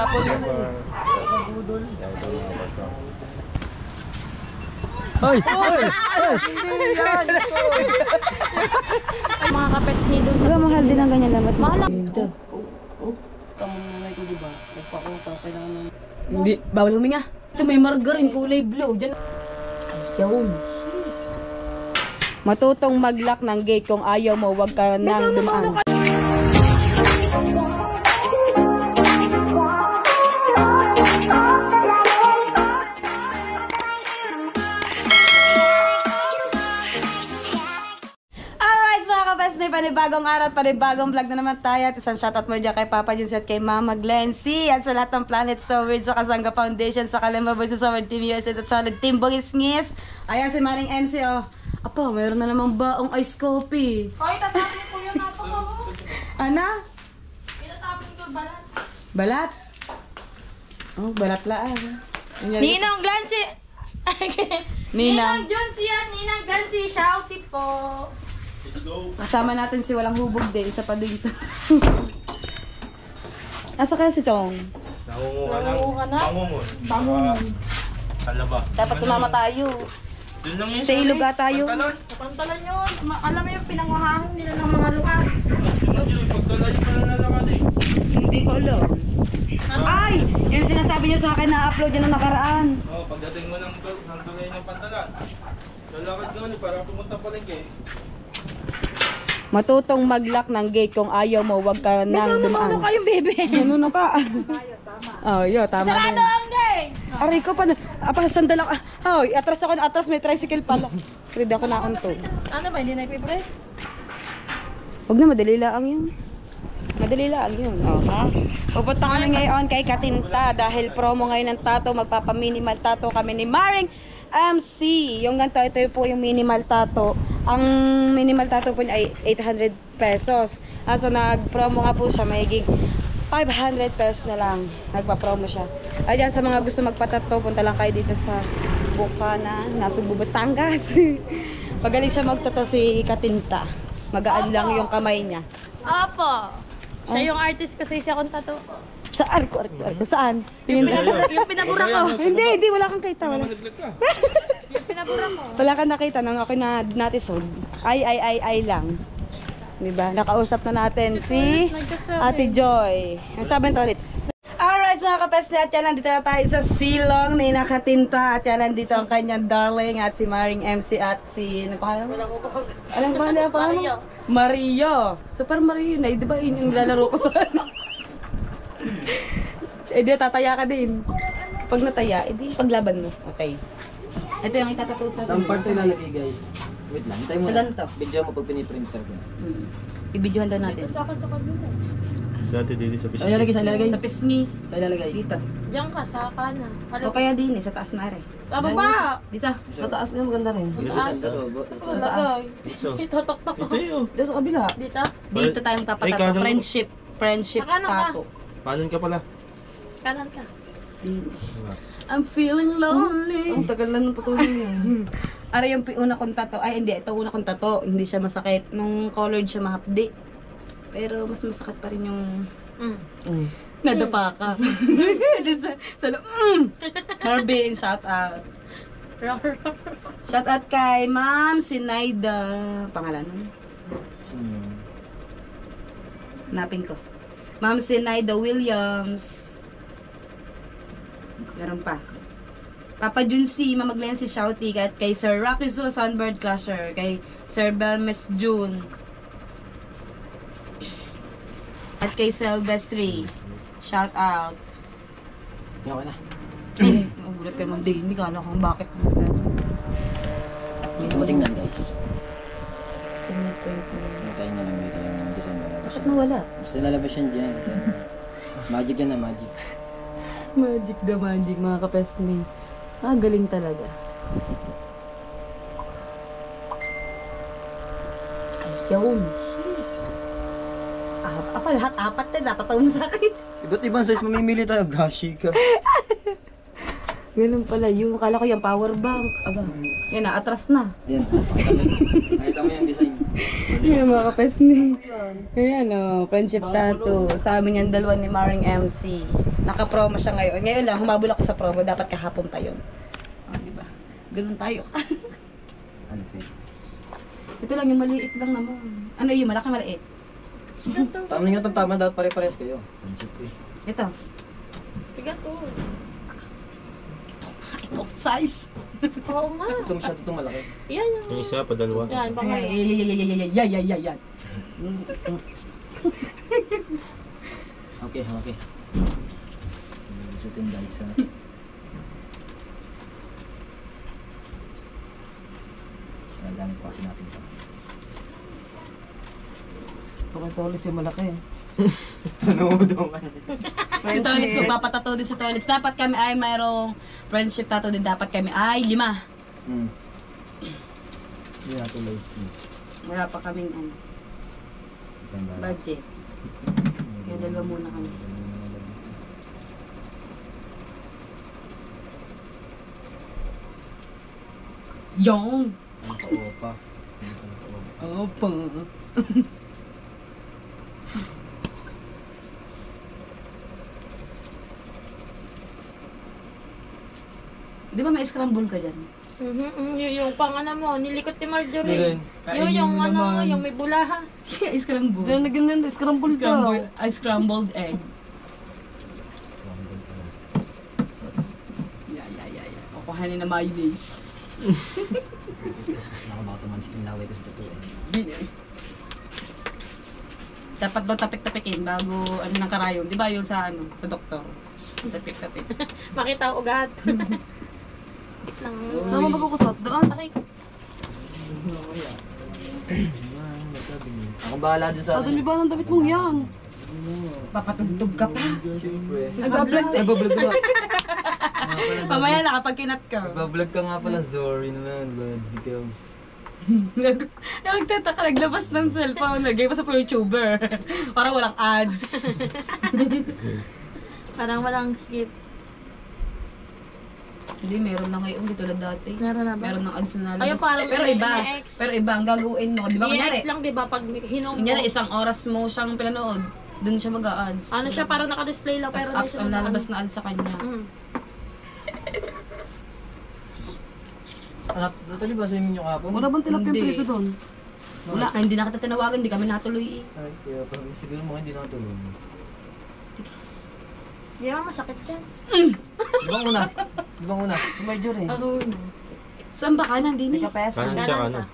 Kapon yun. Hoy! Hindi yan! Mga kapes ni doon. Diba mahal din ang ganyan lamat? Mahal lang. Ito. Tamang nanay ko diba? Nagpakuta, kailangan ng... Hindi, bawal huminga. Ito may margarine, kulay blue. Diyan. Ayun. Matutong mag-lock ng gate kung ayaw mo, wag ka nang dumaan. Panibagong araw at panibagong vlog na naman tayo. At isang shoutout mo dyan kay Papa Junes at kay Mama Glency. At sa lahat ng Planet Solid, sa Kasangga Foundation, sa Kalimba Boys, sa Solid Team USA, at Solid Team Bugis-ngis. Ayan si Maring MC, oh. Apa, mayroon na namang baong ice coffee. Hoy, tatapin ko yung nato mo. Ana? Itatapin ko balat. Balat? Oh, balat laan. Ninong Glancy. Ninang. Ninang Jones yan. Ninang Glancy. Shouty po. Kasama natin si Walang Hubog din. Isa pa dito. Asa kaya si Chong? Nangunguha na. Bangungon. Kalaba. Dapat sumama tayo. Doon lang yun. Sa ilog tayo. Pantalan yun. Alam mo yung pinanguhahan nila ng mga lugar. Pagkalay pa na nalakad eh. Hindi ko alam. Ay! Yung sinasabi niya sa akin na-upload niya na nakaraan. Oh, pagdating mo ng tulay ng pantalan. Lalakad ka ulit para pumunta pa rin kayo. Matutong mag-lock ng gate kung ayaw mo, wag ka nang dumaan. Ano kayong bebe? Ano ka? Oh, yo, tama din. Sarado ang gate! Aray ko, paano? Sandal ako. Hoy, atras ako, atras may tricycle pala. Ready ako na untog. Ano ba? Hindi na ipibre? Huwag na, madali lang yun. Madali lang yun. Pupunta kami ngayon kay Katinta dahil promo ngayon ng tato. Magpapa-minimal tato kami ni Maring MC. Yung ganito, ito po yung minimal tato. Ang minimal tato po niya ay 800 pesos. So nag-promo nga po siya, mayiging 500 pesos na lang. Nagpa-promo siya. Ayan, sa mga gusto magpatato, punta lang kayo dito sa Bukana, Nasugbu, Batangas. Magaling siya magtato si Katinta. Magaan lang yung kamay niya. Opo. Siya yung artist kasi siya akong tattoo. Saan? Saan? Yung pinabura ko. Hindi, wala kang kita. Wala. Yung pinabura ko. Wala kang nakita nang ako na natisod. Ay lang. Diba? Nakausap na natin si Ate Joy. Ang sabi nito, Ritz. Alright, mga kapesli, at yan, nandito na tayo sa silong ni Nakatinta. At yan, nandito ang kanyang darling at si Maring MC at si... Ano pa kaya? Alam ba niya pa? Mario. Super Mario na. Di ba yun yung lalaro ko sa ano? Eh di, tataya ka din. Pag nataya, eh di, paglaban mo. Okay. Ito yung itatapos sa... Saan part sa ilalagay, guys? Wait lang, tayo mo Sa ganito. Video mo pag piniprinter ko. Ibidyohan daw natin. Sa kabila. Dati dito sa Sa ilalagay, sa ilalagay. Sa pisngi. Sa ilalagay. Dito. Diyan ka, sa kanan. O kaya din eh, sa taas na rin. Sa baba. Dito. Sa taas nga maganda rin. taas. Sa taas. Lagay. Ito. Itotok-tok Ito ko. yun. Dito sa kabila. Dito? Dito tayo magpapatato. kanan mo. Friendship Sa kanan ka. tato. Paano ka pala? Kanan ka. I'm feeling lonely. Ang tagal na nung totoo niya. Ara yung una kong tato. Ay hindi, ito una kong tato. Hindi siya masakit. Nung colored siya mahapdi. Pero mas masakit pa rin yung... Nadapa ka. sa Marvin, shout out. Shout out kay Ma'am Sinaida. Pangalan mo? Hanapin ko. Ma'am Sinaida Williams. Meron pa. Papa Junsi, Mama Glency Shouty, at kay Sir Rocky Zoo Sunbird Clasher, kay Sir Belmes June. At kay Silvestri. Shout out. Okay na. Magulat kayo mga hindi ka alam kung bakit. Hindi mo tingnan, guys. Tingnan ko yung... Tayo na lang dito yung design na lalabas. Bakit nawala? Basta lalabas yan dyan. Magic yan na magic. Magic the magic, mga kapesni. Galing talaga. Ayun. Lahat apat din. Natatawa mo sa akin. Iba't ibang size mamimili tayo. Gashi ka. Ganun pala yung. Akala ko yung power bank. Aba. Yan na, atras na. Yan. Nakita mo yung design. Yan mga kapesni. Ayan o, friendship tattoo. Sa amin yung dalawa ni Maring MC. Naka-promo siya ngayon. Ngayon lang, humabol ako sa promo. Dapat kahapon pa yun. O, diba? Ganun tayo. Ano po? Ito lang yung maliit lang naman. Ano yung malaki maliit? Tama nyo itong tama, dapat pare-pares kayo. Friendship eh. Ito. Tiga to. Ito, size. Oo nga. Ito masyado itong malaki. Yan yung... Yung isa, padalwa. Yan, baka Yan. Okay, okay. Sutin guys ha. Nagamit pa kasi natin ito. Ito kay toilet siya malaki. Nanudungan. Sa toilets, so papatato din sa toilets. Dapat kami ay mayroong friendship tattoo din. Dapat kami ay 5. Hindi natin live stream. Wala pa kaming ano, budget. Kaya dalawa muna kami. Yung! Ang ka-opa. Opa. Di ba may scramble ka dyan? Yung pang ano mo, nilikot ni Yun. Marjorie. Kainin Yung mo ano, naman. yung may bulaha. Scramble. Diyan na ganyan, scramble daw. Scrambled egg. Yeah. Kukuhanin na mayonnaise. Mas nakabato man silang laway ko sa totoo eh. Dapat daw tapik-tapikin bago ano ng karayong. Di ba yung sa ano, sa doktor? Tapik-tapik. Makita ang ugat. Lang. Saan mo magkukusot? Doon? Aray. Ako bahala dun sa Dami ba ng damit mong yan? Papatugtog ka pa. Siyempre. Nag-vlog din. Nagbablog ka. Mamaya nakapag kinat ka. Nagbablog ka nga pala. Sorry naman. Buds girls. Nagtataka, naglabas ng cellphone. Lagay pa sa YouTuber. Para walang ads. Parang walang skip. Hindi, meron na ngayon. Hindi tulad dati. Meron na ba? Meron ng ads na Ayun, lalabas. parang Pero iba. i-X. Pero iba ang gagawin mo. Di ba kunyari? I-X lang, di ba? Pag hinom mo. Kunyari, isang oras mo siyang pinanood. Doon siya mag-a-ads. Ano siya, parang naka-display lang. Tapos Pero apps ang lalabas na ads sa kanya. Natuloy ba sa inyo yung kapon? Wala bang tilapia Hindi. prito doon? Wala. Ay, hindi na kita tinawagan. Hindi kami natuloy eh. Ay, kaya pa. Siguro mo hindi nakatulog. Tigas. Di ba masakit yan? Di ba una? Di ba una? Si Marjorie. Ako na. Saan ba ka? Nandini? Si Kapes. Kanan siya, ano?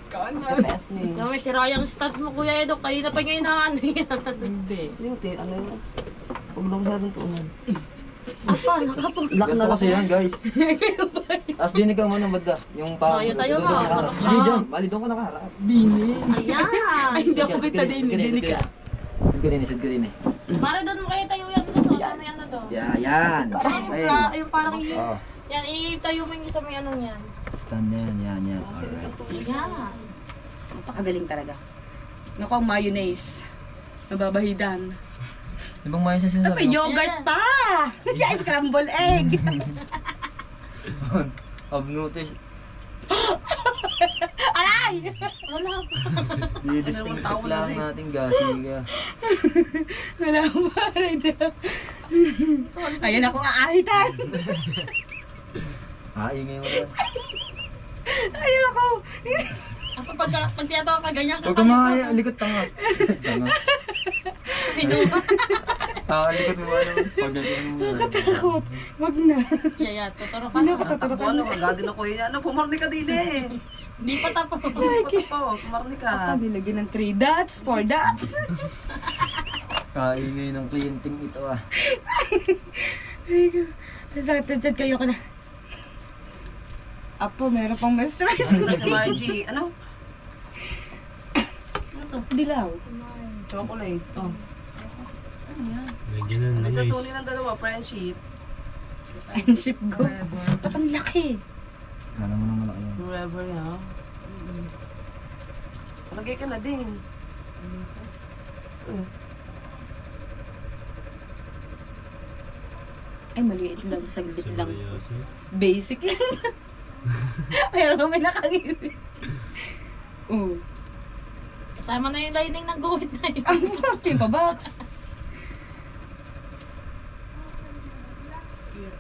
Kaan Si Kapes ni. Yung may sira yung stud mo, Kuya Edo. Kanina pa niya inaano yan. Hindi. Hindi, ano yun? Huwag lang masyadong tuunan. Apa, nakapag. Lock na Ganito kasi yan, guys. Tapos dinig ka muna banda. Yung pa. Tayo, tayo doon nga. ka nakaharap. Hindi, John. Bali, doon ka nakaharap. Dini. Ayan. Ay, hindi ako kita din. Dinig ka. Sad ka din eh. Para doon mo kayo tayo yan doon. Sa may ano doon. Yan. Yung parang Oo. yan, itayo mo yung sa may anong yan. Stand na yan, yan. Alright. Yan. Napakagaling talaga. Naku, ang mayonnaise. Nababahidan. Ibang mayon siya Ay, sinasabi may mo? yogurt pa! Yeah, scrambled egg! Abnutis. Alay! Wala pa. Di-distinct lang natin gasi ka. Wala ko maray daw. Ayan ako aahitan. Ingay mo na. Ayoko. Pag tiyatawa ka, ganyan ka. Huwag ka mga likot tanga. Tanga. Pinuha. Likot mo ano. Pag naging mo. Takot. Wag na. Yaya, tuturo ka. Hindi ako tatara Takbo ano, kagadin ako yun. Ano, pumarni ka din eh. Di pa tapos. Tapos, pumarni ka. Nilagyan ng 3 dots, 4 dots. Kaingay ng klienting ito ah. Sakit kayo ko na. Apo, meron pang mas stress. Si Margie, ano? Dilaw. Chocolate. Oh. Lagyan May tatunin ng dalawa, friendship. Friendship goals. Ba't ang laki? Kala mo nang malaki yun. Forever, ha? Palagay ka na din. Ay, maliit lang. Saglit lang. Basic lang. Pero may nakangiti. Oo. Kasama na yung lining ng guhit na yun. Ang Pimpa box. Cute.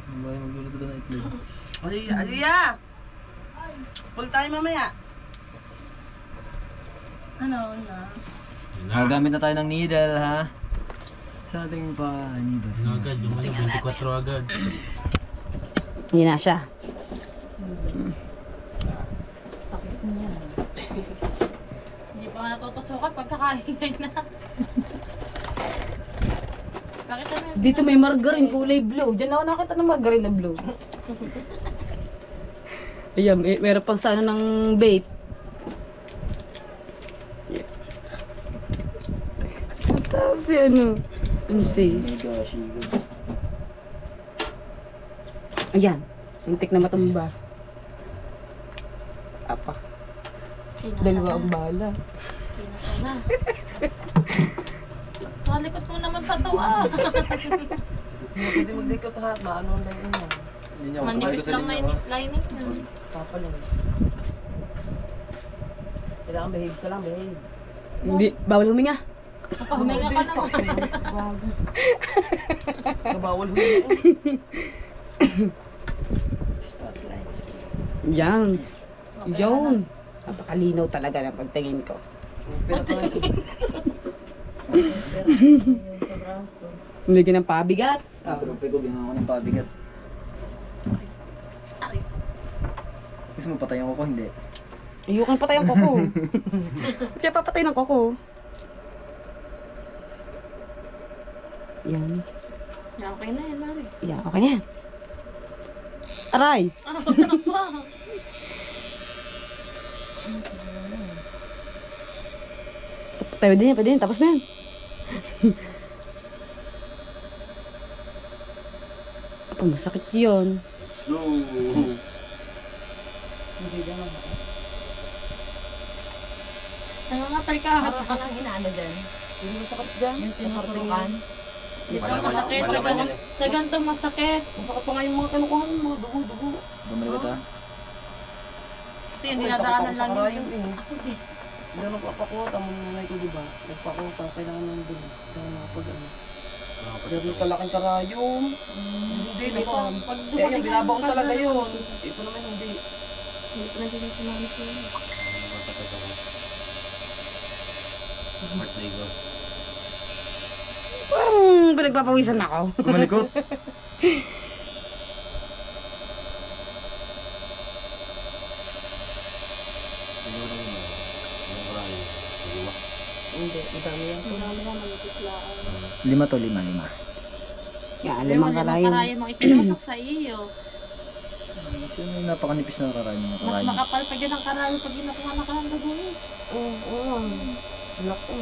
Ano ba yung magluluto doon na itlog? Aliyah! Full tayo mamaya. Ano na? Gagamit na tayo ng needle, ha? Sa ating needle. Ano agad, yung 24 agad. Hindi na siya. Sakit niya. Hindi pa nga natutusukan pagkakaingay na. Bakit ano yun? Dito may margarine, kulay blue. Diyan ako nakita ng margarine na blue. Ayan, meron pang sana ng vape. Tapos si ano? Si. Ayan, muntik na matumba. Apa? Dalawa ang bala. Kinasa na. Malikot mo naman pa to ah. Hindi pwede maglikot ha. Maano ang lain niya. Manipis lang na lining. Papaling. Kailangan behave ka lang, behave. Hindi, bawal huminga. Huminga ka naman. Bago. Nabawal huli. Spotlights. Yan. Yun. Napakalinaw talaga ng pagtingin ko. Pero pa Hindi ka ng pabigat. Trope ko, ginawa ko ng pabigat. Gusto mo patayin ko hindi? Ayukan patay ang koko. Kaya papatay ng koko. Yan. Yeah, okay na yan, Mari. Yan, okay na yan. Aray! Ah, sarap pa. Pwede yan. Tapos na yan. Apa, masakit yun. Nangangatay ka. Para ka lang inaano dyan. Hindi masakit dyan. Yung tinuturukan. Dito masakit. Sa ganito masakit. Masakit pa nga yung mga kinukuha ng mga dugo-dugo. Bumalik ka ta? Kasi yung dinadaanan lang Ako yung... eh. Ako din. Hindi ako nagpapakuha. Ang nanay ko diba? Nagpakuha. Kailangan ng dugo. Kailangan nakapag ano. Dahil kalaking karayom. Hindi, di pa. Eh, yung binabaon talaga yun. Ito naman hindi. Hindi pa nandiyan yung sinami ko. Parang pinagpapawisan ako. Kumalikot? Hindi, madami yan. Marami na manipis lang. Lima to, lima. Yan, Pero limang limang karayon. karayan mo ipinasok sa iyo. Ito yung napakanipis na karayan ng Mas karayan. makapal pa dyan ang karayan pag ginakuha na ka ng dugo eh. Oo. Laki.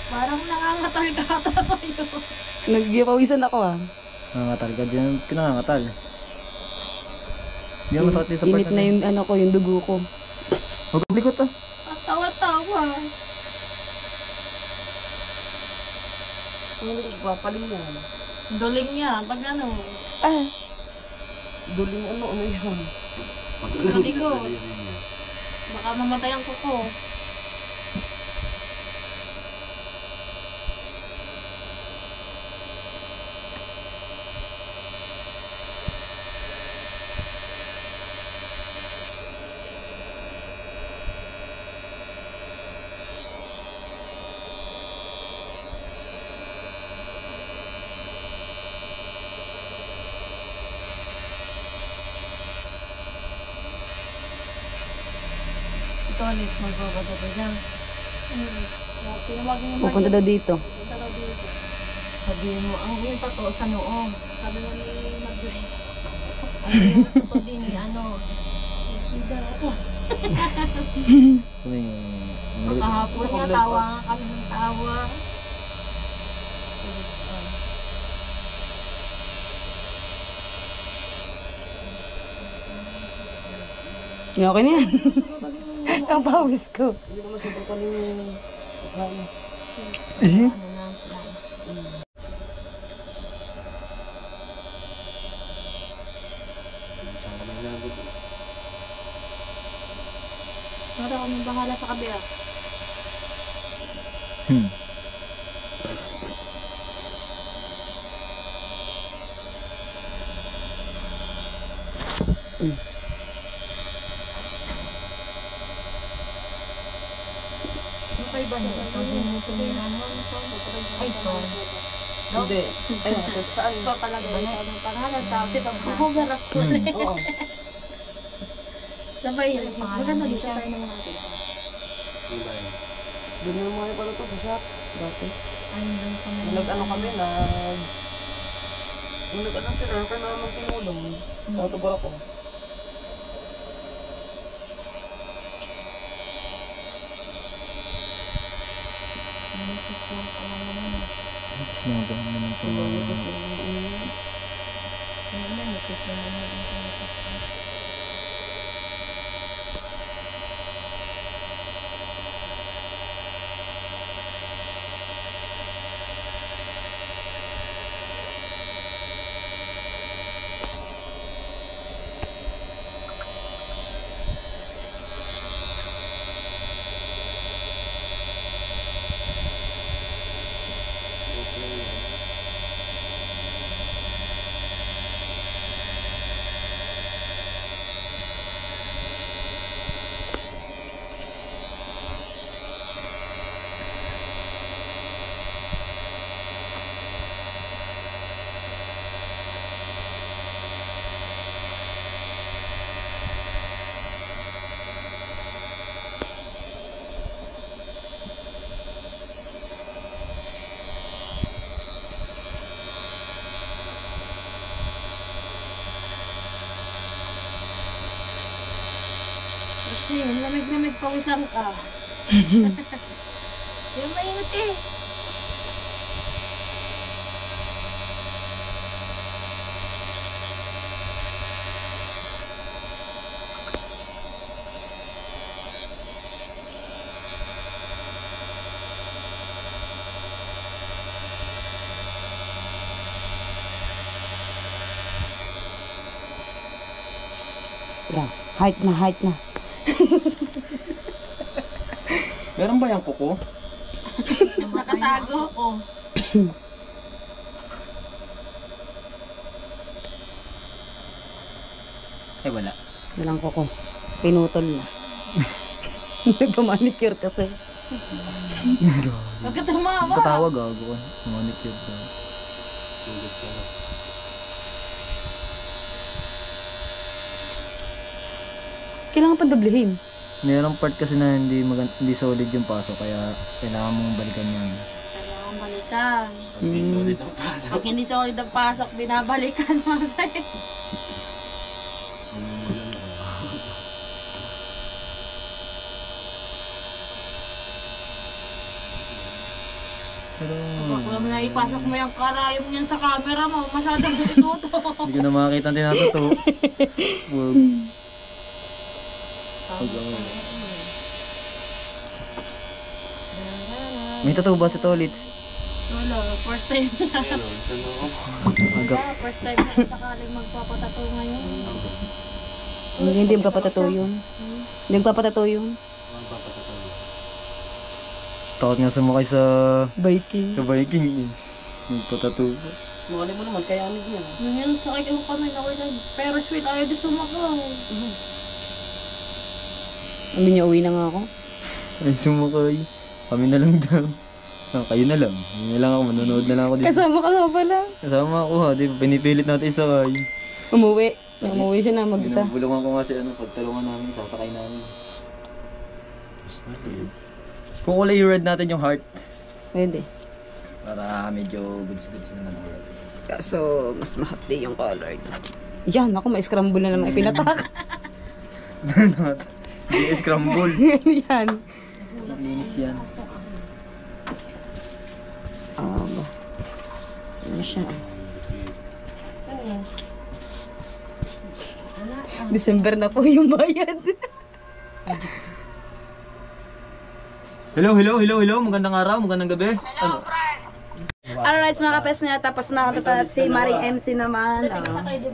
Parang nangangatal ka tayo. Nagpapawisan ako ah. Nangangatal ka dyan. Pinangangatal. Hindi mo masakit din sa part Init na yung ano ko, yung dugo ko. Huwag kang likot ah. Ang tawa-tawa. Ang papaling yan. Duling yan. Pag ano, Ah, Duling ano yun. maligo. Baka mamatay ang kuko. Ito ulit, magbabado ka dyan. Tinawagin mo ba pupunta daw dito. Punta daw dito. Sabihin mo, ang yung tato sa noo. Sabi mo ni Marjorie. Ang yung tato din ni ano. Kahapon nga, tawa nga kami ng tawa. Yan, okay na yan. Ang pawis ko. Hindi naman sobrang paling yung ano. Para kami bahala sa kabila. Okay ba na? Ay, sorry. Hindi. Ayun, saan? Ito talaga ikaw ng pangalan. Tapos ito, bubugarap ko ulit. Oo. Sabay, maganda dito tayo ng mga atin. Doon yung mga pala to sa shop. Dati. Ayun doon sa mga... Nag-ano kami, Nung nag-ano si Rupert na naman tinulong. Autobar ako. Kasi lamig-lamig pawisan ka. Yung mainit eh. Yan. Height na. Meron ba yung kuko? Nakatago ko. Ay, wala. Walang kuko. Pinutol na. Nagpa-manicure kasi. Huwag ka tumawa. Katawag ako. Manicure ko. Kailangan pa doblihin. Merong part kasi na hindi solid yung paso kaya kailangan mong balikan yan. Kailangan balikan. Hindi solid ang pasok. Pag hindi solid ang pasok, binabalikan mo rin. Pero Kung naman na ipasok mo yung karayom niyan sa camera mo, masyadong ituto. hindi ko na makakita ang tinatuto. Wag. May tattoo ba si Tolits? Wala, first time na. Agap. First time na sakaling magpapatato ngayon. Hindi magpapatato yun. Hindi magpapatato yun. Takot nga sumakay sa Biking. Viking eh. Magpatato. Mali mo naman, kaya anig niya. Ngayon, sakay ko kami na pero sweet, ayaw di sumakay. Sabi niya, uwi na nga ako. Ay sumakay. Kami na lang daw. Kayo na lang. Hindi na lang ako. Manonood na lang ako dito. Kasama ka nga pala. Kasama ako ha. Di ba pinipilit natin isakay. Umuwi. Umuwi siya na mag-isa. Binubulungan ko nga si pagtulungan namin. Sasakay namin. Kung kulay red natin yung heart. Pwede. Para medyo goods naman ang heart. Kaso, mas mahapdi yung color. Yan, ako may scramble na naman ipinatak. Hindi scramble. Yan. Linis yan. Ba. Ano siya? December na po yung bayad. Hello. Magandang araw, magandang gabi. Ano? Alright, mga kapes na tapos na at si Maring MC naman.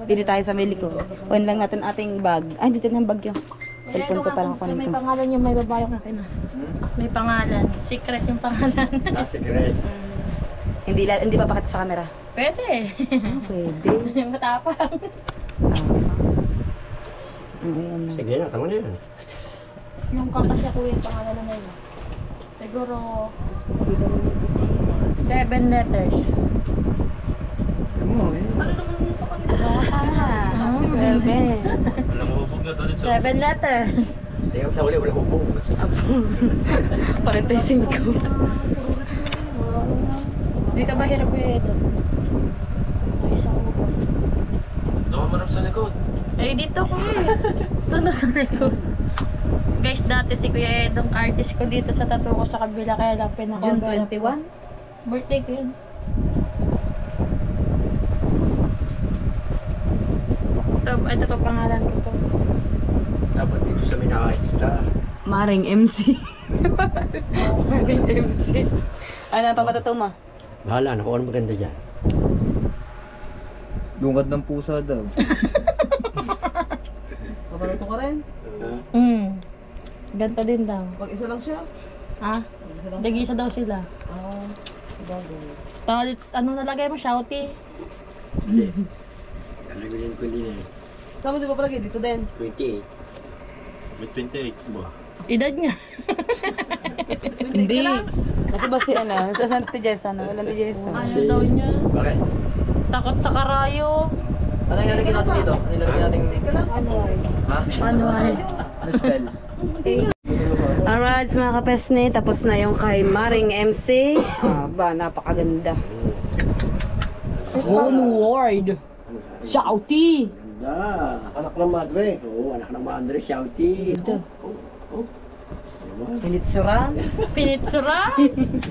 Dito tayo sa Meliko. On lang natin ating bag. Ay, dito na yung bag yun. cellphone ko parang So, may kunin ko. pangalan yung may babae yung akin ah. May pangalan. Secret yung pangalan. Secret. Hindi pa pakita sa camera. Pwede. Pwede. Matapang. Ayan na. Sige na, tama na yan. Yung kakasya ko yung pangalan na nila. Siguro 7 letters. Ah, seven. Walang hubog na doon. 7 letters. Tingnan sa uli, wala hubog. 45. Di ka ba hirap yung Edo? May isang upo. Nakamarap sa likod. Eh, dito ko eh. Doon sa likod. Guys, dati si Kuya Edong artist ko dito sa tattoo ko sa kabila. Kaya lang pinaka June 21? Birthday ko yun. Ito to pangalan ko to. Dapat dito sa may nakakita. Maring MC. Maring MC. Ano, papatuto mo? Bahala na kung ano maganda dyan. Lungad ng pusa daw. Papatuto ka rin? Ganto din daw. Pag isa lang siya? Ha? Dagisa daw sila. Oo. Tapos, ano nalagay mo? Shouty? Hindi. Ano bilhin ko din eh. Saan mo di ba palagi? Dito din. 28. May 28. Ba? Edad niya. Hindi. Kasi ba si ano, sa Santa Jessa na, walang Jessa. Ayaw daw niya. Bakit? Takot sa karayo. Ano yung nalagyan natin dito? Ano yung nalagyan natin? Ano ay? Ha? Ano ay? Ano spell? Alright, mga kapesne, tapos na yung kay Maring MC. Ba, napakaganda. Onward! Shouty! Ganda. Anak ng madre. Oo, anak ng madre. Shouty. Ito. Pinitsuran. Pinitsura?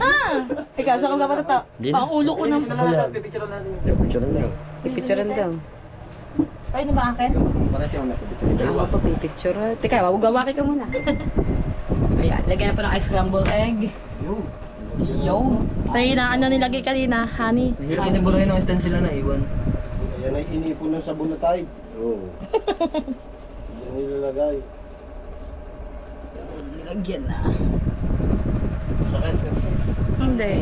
Ah! Ikaw, saan kong kapatata? Ang ulo ko ng... Picture na lang. Ipicturan daw. Ay, ano ba akin? Para siya ako picture. Ako pa pipicture. Teka, wawagawaki ka muna. Ayan, lagyan na po ng ice scrambled egg. Yo. Kanina, ano nilagay kanina? Honey? Hirap yung bulahin ng stand sila na iwan. Yan ay inipon ng sabon na tayo. Oo. Yan nilalagay. Nilagyan na. Sakit. Hindi.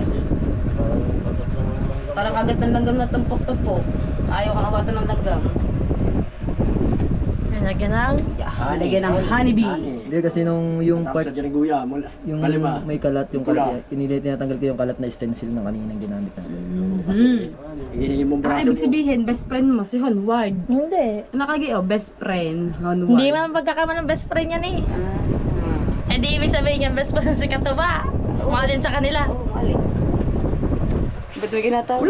Parang patat lang ng langgam. Parang kagat ng langgam na tumpok-tumpok. Ayaw kang awatan ng langgam. Nilagyan ng... Lagyan ng honeybee. Hindi kasi nung yung part, Sa dyan guya. yung Kalima. may kalat, yung Pula. kalat, tinatanggal ko yung kalat na stencil na kaninang ginamit natin. Hihingin mong braso Ibig mo. sabihin, best friend mo, si Honward. Hindi. Nakagi, best friend, Honward. Hindi man pagkakama ng best friend yan eh. Eh di ibig sabihin yan, best friend mo si Katuba. Umalin sa kanila. Mali. Ba't may ginatawa?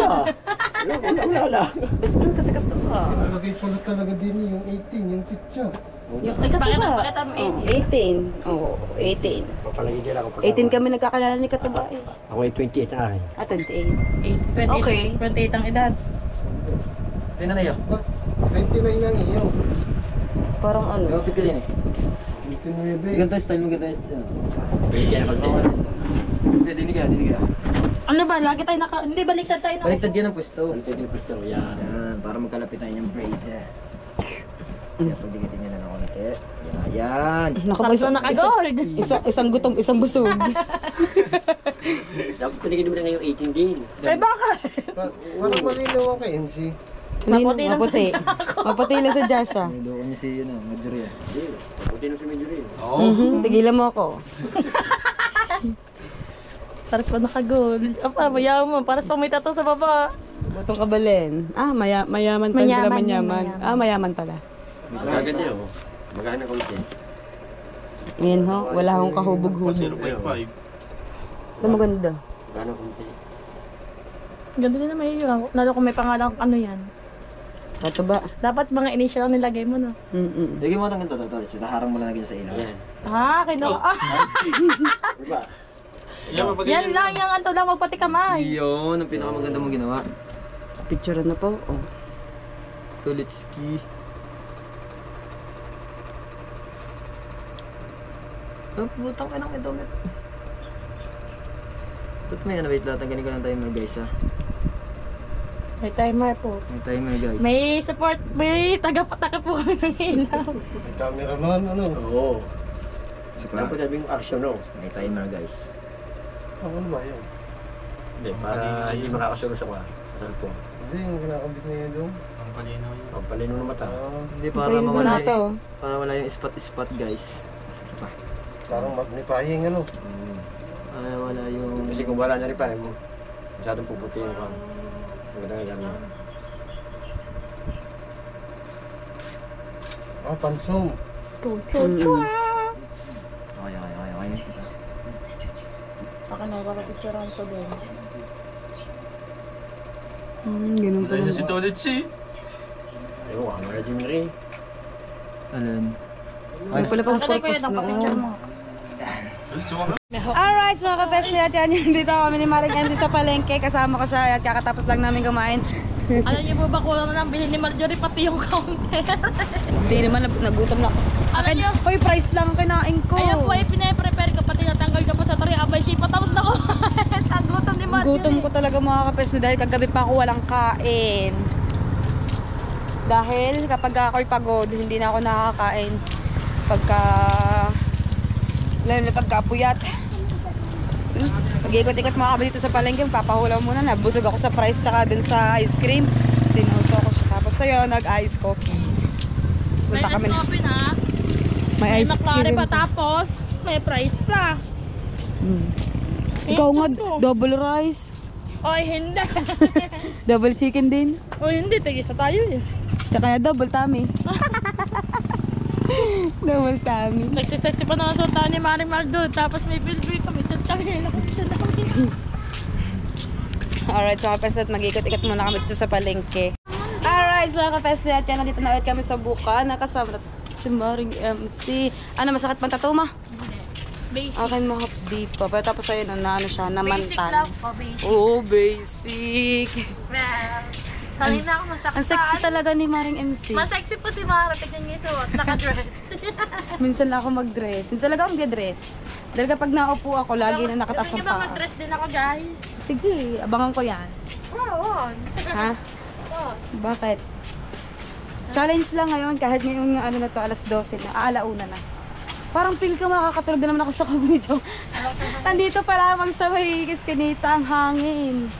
Wala. Best friend kasi katuwa. Nalagay pala talaga din yung 18, yung picture. Yung kay katuwa. Pakita mo, 18. Oo, 18. Papalagay dyan ako. 18 kami nagkakilala ni Katuba eh. Ako ay 28 na akin. 28. 28, Okay. 28 ang edad. Tingnan na yun. Ba't 29 ang iyo? Parang ano. Yung pipil din eh. 29. Ganito style mo, ganito style. 28 na pag Hindi, dinig ka. Ano ba? Lagi tayo naka... Hindi, baliktad tayo na. Baliktad yan ang pwesto. Baliktad yung pusto. Yan. Yan, para magkalapit tayo ng brace eh. Kaya pagdikitin nyo na ng konti. Yan. Naku, Tatlo naka-gold. isang gutom, isang busog. Dapat pinigin mo na ngayong 18 din. Eh baka? Walang malinaw ang kay MC. Maputi lang Maputi. Maputi lang sa Jasha. Niloko niya si, Majorya. Hindi. Puti na si Medyo rin. Tigilan mo ako. Paras pa naka-gold. Apa, mayaman. Paras pa may tattoo sa baba. Butong kabalin. Mayaman pala. Mayaman, Mayaman. mayaman. mayaman pala. Magaganda yun. Magaganda ko ulit. Ngayon ho, wala akong kahubog-hubog. 0.5. Ito maganda. Magaganda ko ulit. Ganda din naman yun. Lalo kung may pangalan ano yan. Ito ba? Dapat mga initial ang nilagay mo, no? Lagyan mo itong ganito, Tol. Harang mo na lagyan sa ilaw. Yan. Ah, Diba? Yan lang, yung anto lang, magpati kamay. Yun, ang pinakamaganda mong ginawa. Picture na po. Oh. Tulitski. Ah, putang inang ito. Ba't may ano, wait, tatanggalin ko lang tayo mga guys ha. May timer po. May timer guys. May support, may taga po kami ng ilaw. May camera naman, ano? Oo. Sikla. Dapat sabing action, no? May timer guys. Ano ba yun? Hindi, para hindi makakasunod sa cellphone. Hindi, yung kinakabit niya doon. Ang palinaw yun. Pampalino ng mata. Hindi Para mawala to. Para wala yung spot guys. Parang magnifying, ano? Para wala yung... Kasi kung wala na rin pa, masyadong puputi yung kang. Magandang gamit. Pansong. Chua-chua! Okay. Baka nakakapicturean ko din. Ganun Wala na si Tolit si. Ayun, wala na Jim Ray. Alin? Ay, pala pang Baka na purpose yung picture noon. mo. Tolit, suwaka. Alright, so kapes nila yan. Dito kami ni Maring MC sa palengke. Kasama ko siya at kakatapos lang namin kumain. Alam niyo po ba kulang na lang bilhin ni Marjorie pati yung counter? Hindi naman, nagutom na ako. Alam niyo, Hoy, price lang ang kinain ko. ayun po ay pinaprepare ko pati natanggal ko po sa tari abay sipa tapos na ko. Ang gutom ni Marjorie. Gutom ko talaga mga kapes na dahil kagabi pa ako walang kain. Dahil kapag ako'y pagod, hindi na ako nakakain. Lalo na pagkapuyat. Pag-ikot-ikot mga kami dito sa palengke, papahulaw muna na. Busog ako sa price tsaka dun sa ice cream. Sinuso ko siya. Tapos ayun, nag-ice coffee. May Punta kami na. coffee na. May May ice McLaren cream. pa tapos may price pa. Ikaw nga, Ito. double rice. Oy, hindi. Double chicken din. Oy, hindi. Tigisa tayo eh. Tsaka double tummy. Double tummy. Sexy-sexy pa naman sa ni Maring Mardo. Tapos may bilbil kami. Tsatsangin lang. Alright, so kapes at mag-ikot-ikot muna kami dito sa palengke. Alright, so kapes at yan, nandito na ulit kami sa buka. Nakasama na si Maring MC. Ano, masakit pang tatuma? Basic. Akin mahapdi pa. Pero tapos ayun, na ano siya, Basic namantan. lang po. Basic. Oh, basic. Well, sanay na ako masaktan. Ang sexy talaga ni Maring MC. Mas sexy po si Mara. Tignan niyo yung suot. Naka-dress. Minsan lang ako mag-dress. Hindi talaga ako mag-dress. Dahil kapag naupo ako, lagi na nakataas Gusto ang niyo ba paa. mag-dress din ako, guys? Sige, abangan ko yan. Oo. Ha? Oo. Bakit? Challenge lang ngayon kahit ngayong ano na to, alas 12 na, alauna na. Parang feel ko makakatulog na naman ako sa video. Nandito pa lamang sa may Kiskinita ang hangin.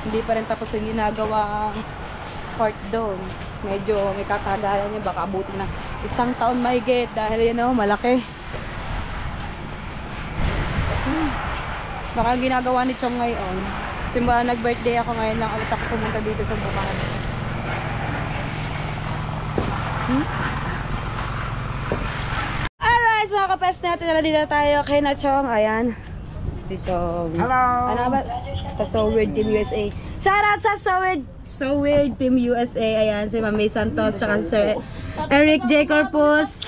Hindi pa rin tapos yung ginagawang part doon. Medyo may kakagalan niya, baka abuti na 1 taon mahigit dahil yun o, malaki. Baka ang ginagawa ni Chong ngayon, simula nag-birthday ako ngayon lang ulit ako pumunta dito sa Bukal. Alright, so mga kapes natin, nalita tayo kay na Chong. Ayan. Si Chong. Hello! Ano ba? Sa So Weird Team USA. Shoutout sa So Weird Team USA. Ayan, si Mami Santos, tsaka si Sir Eric J. Corpus,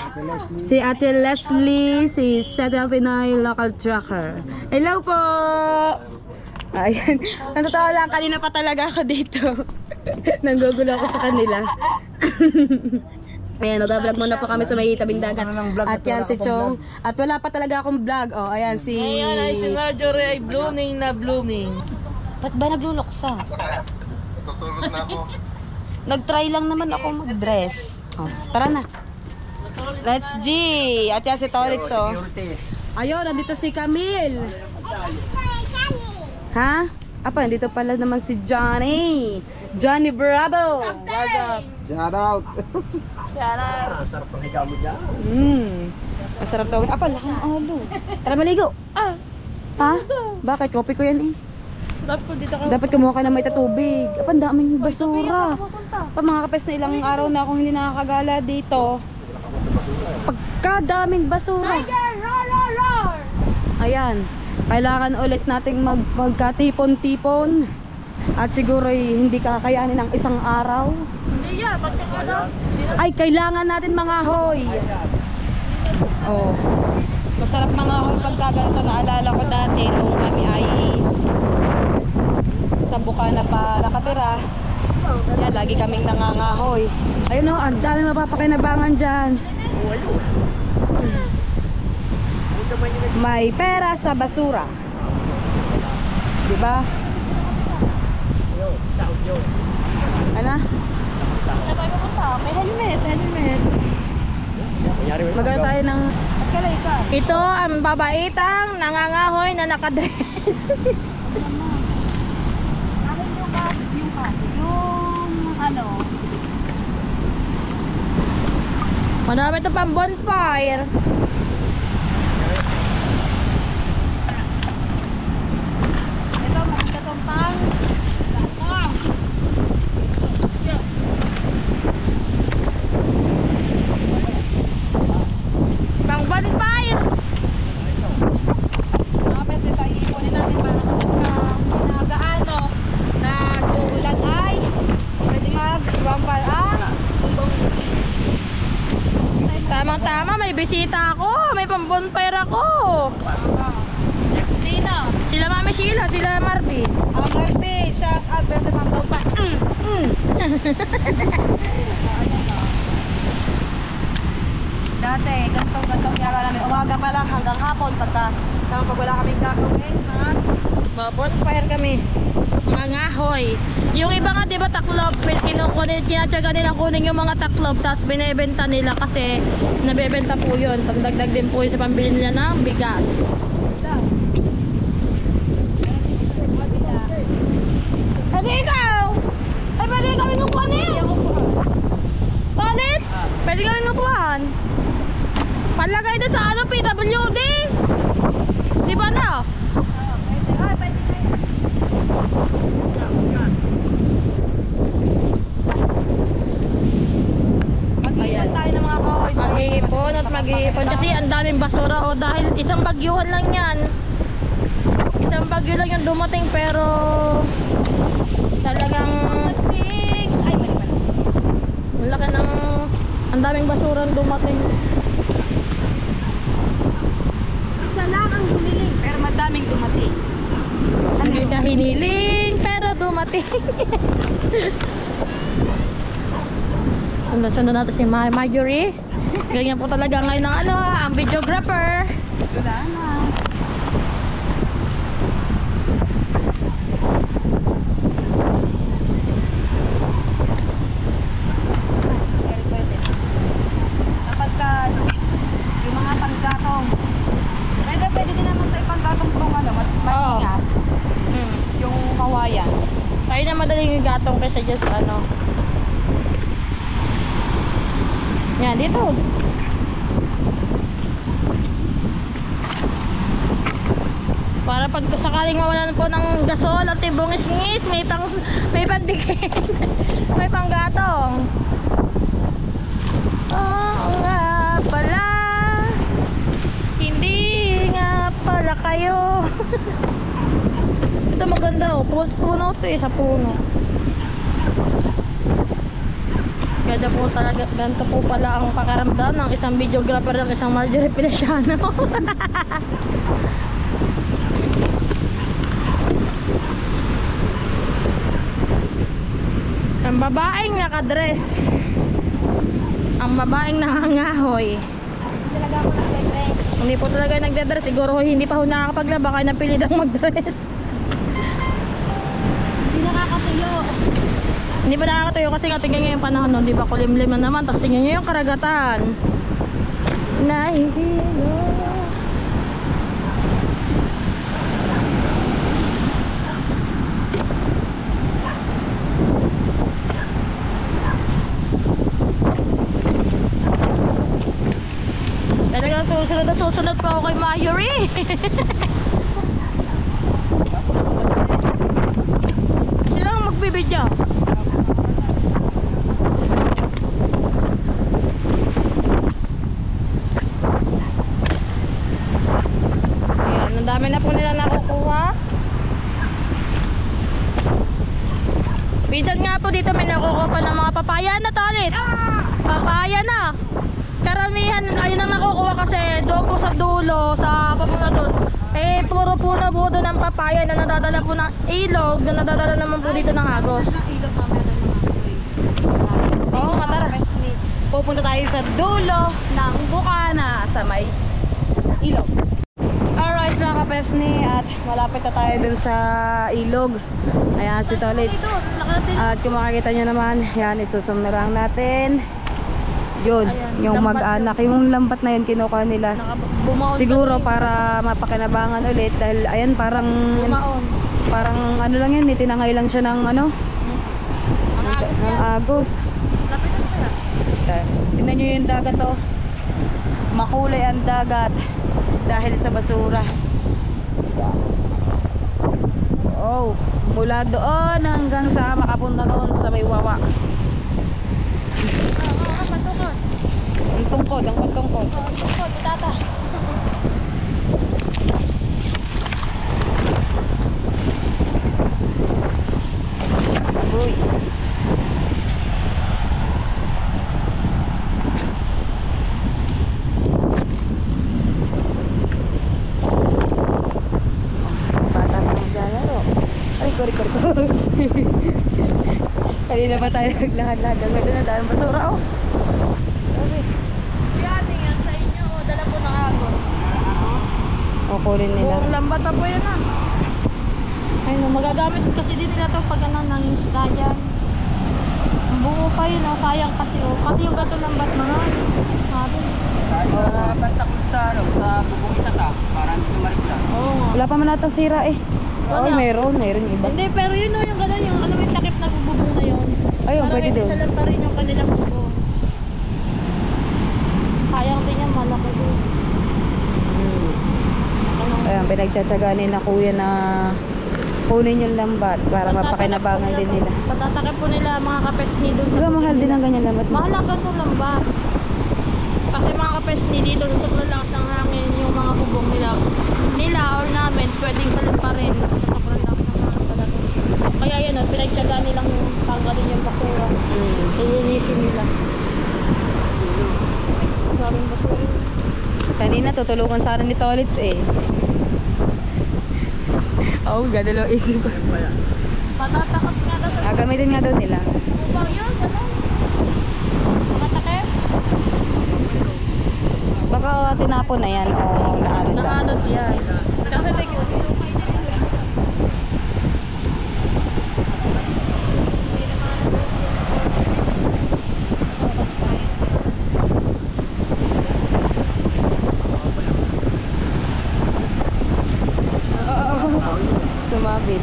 si Ate Leslie, si Settle Pinoy Local Trucker. Hello po! Ayan. Natatawa lang, kanina pa talaga ako dito. Nanggugulo ako sa kanila. Ayan, mag-vlog muna po kami sa may tabing dagat. At yan si Chong. At wala pa talaga akong vlog. Oh, ayan si... Ayan ay si Marjorie ay blooming na blooming. Ba't ba nagluluksa? Tutulog na ako. Nag-try lang naman ako mag-dress. Oh, tara na. Let's G! At yan si Torix, oh. Ayun, nandito si Camille. Ha? Apa, nandito pala naman si Johnny. Johnny Bravo. What's up? Shout out. Sarap ang higa mo dyan. Masarap daw. Apa, lakang alo. Tara maligo. Ha? Bakit? Kopi ko yan eh. Dapat ko dito ka. Dapat kumuha ka na may tatubig. Apa, ang daming basura. Pa mga kapes na ilang araw na akong hindi nakakagala dito. Pagkadaming basura. Ayan. Kailangan ulit nating magkatipon-tipon. At siguro hindi kakayanin ng isang araw. Hindi yan. Ba't ka daw? Ay, kailangan natin mga hoy. Oh. Masarap mga hoy pagkaganto. Naalala ko dati nung kami ay sa Bukana pa nakatira. Yan, lagi kaming nangangahoy. Ayun o, ang dami mapapakinabangan dyan. May pera sa basura. Diba? Ano? Saan tayo pupunta? May helmet. Magano tayo ng... Ito ang babaitang nangangahoy na nakadress. Madami ito pang bonfire. Ito, makita itong pang... Pang bonfire. Mga pesi tayo ipunin namin para kapag nagaano, nag-uulan ay pwede mag-vampire Tamang-tama, may bisita ako. May pang bonfire ako. Sino? Sila Mami Sheila, sila Marvin. Ang Marvin, shout out, pero mga baupa. Dati, gantong yaga namin. Umaga pa lang hanggang hapon pag wala kaming gagawin. Bonfire kami. Mangahoy. Yung iba nga, di ba, taklob, kinatsaga nilang kunin yung mga taklob, tapos binebenta nila kasi nabebenta po yun. Pagdagdag din po yun sa pambili nila ng bigas. Pwede ikaw! Ay, pwede kami ngupuan eh! Palits! Pwede kami ngupuan! Palagay na sa ano, PWD! Di ba na? Mag-iipon tayo ng mga kahoy. Mag-iipon at mag-iipon kasi ang daming basura o dahil isang bagyuhan lang yan. Isang bagyo lang yung dumating pero talagang laki ng ang daming basurang dumating. Isa lang ang dumiling, pero madaming dumating. Hindi ka hiniling pero dumating. Sundan natin si Marjorie. Ganyan po talaga ngayon ng ano, ang videographer. Wala na. Kapag ka yung mga panggatong, pwede din naman tayo panggatong kung ano, mas maingas. Yung kawayan. Kaya na madaling yung gatong kaysa dyan sa ano. Yan, dito. Para pag sakaling mawalan po ng gasol at tibong-isngis, may pandikit. May panggatong. Oo nga pala. Hindi nga pala kayo. Ito maganda oh. Puno ito eh, sa puno. Ganda po talaga, ganito po pala ang pakaramdam ng isang videographer ng isang Marjorie Feliciano. Ang babaeng nakadress. Ang babaeng nangangahoy. Talaga ako nag-dress. Hindi po talaga nagdadress. Siguro hindi pa ho nakakapaglaba kaya napilitang magdress. Hindi nakakatuyo. Hindi pa nakakatayo kasi nga tingnan nyo yung panahon nun, di ba kulimlim na naman, tapos tingnan nyo yung karagatan. Nahihilo. Talagang susunod pa ako kay Marjorie. Sila ang magbibidyo. Ayan, ang dami na po nila nakukuha. Minsan nga po dito may nakukuha pa ng mga papaya na tolit. Papaya na. Karamihan ayun ang nakukuha kasi doon po sa dulo, sa papunta doon. Eh, puro puno po doon ng papaya na nadadala po ng ilog na nadadala naman po dito ng Agos. Ilog mamaya ng mga kahoy. Oo, matara. Pupunta tayo sa dulo ng Bukana sa may ilog. Alright, mga Kapesni at malapit na tayo dun sa ilog. Ayan si Tolits. At kung makikita nyo naman, yan, isusum na lang natin. Yun, Ayan, yung lambat mag-anak. Yung lambat na yun kinukuha nila. Bumaon Siguro kasi. para mapakinabangan ulit. Dahil ayan, parang ano lang yun, tinangay lang siya ng ano, ng agos. Lapitan ko yan. Tingnan nyo yung dagat oh. Makulay ang dagat dahil sa basura. Oh, mula doon hanggang sa makapunta doon sa may wawa. Patungkod. Ang tungkod, ang pagtungkod. Patungkod, tata. Uy. Bata pa naglalaro. Ay, kori. Kanina pa tayo naglakad-lakad. Hanggang doon na dahil basura oh. Sabi. Yating yan sa inyo. O, dala po ng agos. O, kunin nila. Buong lambat na po yan ah. Ay no, magagamit kasi din nila to pag ano, nang isdayan. Ang buo pa yun oh, sayang kasi oh. Kasi yung gato lambat mahal. Sabi. Sa bubong isa sa, para hindi sumarigsa. Oo nga. Wala pa man natang sira eh. Wala. Oh, meron iba. Hindi, pero yun oh, yung gano'n, yung ano, yung takip na bubong na yun. Ayun, Para pwede hindi doon. salam pa rin yung kanilang bubong. Sayang din yan, malaki din. Ayan, pinagtsatsagaan ni na kuya na kunin yung lambat para mapakinabangan din nila. Patatakip po nila mga kapesni doon sa Diba mahal bubong din ang ganyan lambat? Mahal ang ganito lambat. Kasi mga kapesni dito sa sobrang lakas ng hangin yung mga bubong nila or namin pwedeng salim pa rin sa sobrang lakas ng hangin talaga. Kaya yan o, pinagtsagaan nilang tanggalin yung basura. Ilinisin nila. Maraming basura. Kanina tutulungan sana ni Tolits eh. Oo, gano'n lang isip ko. Patatakot nga daw. Gamitin nga daw nila. Bubang yun, gano'n. Matakip. Baka tinapon na yan o naano daw. Nakaanod yan. Kasi like, Sumabit.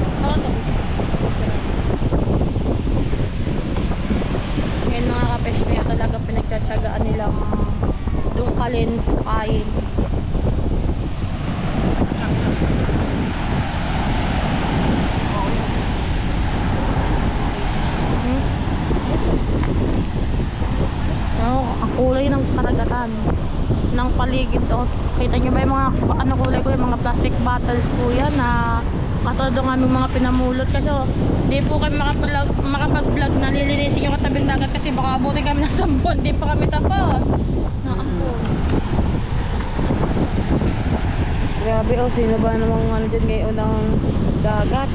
ngayon mga kapes na yun, talaga pinagtsatsagaan nilang dungkalin, kain. Ang kulay ng karagatan ng paligid to. Kita nyo ba yung mga ano kulay ko, yung mga plastic bottles po yan na katulad ng aming mga pinamulot kasi hindi po kami makapag-vlog na nilinisin yung katabing dagat kasi baka abutin kami ng 10 buwan, hindi pa kami tapos. Naampun. Grabe oh, sino ba namang ano dyan ngayon ng dagat?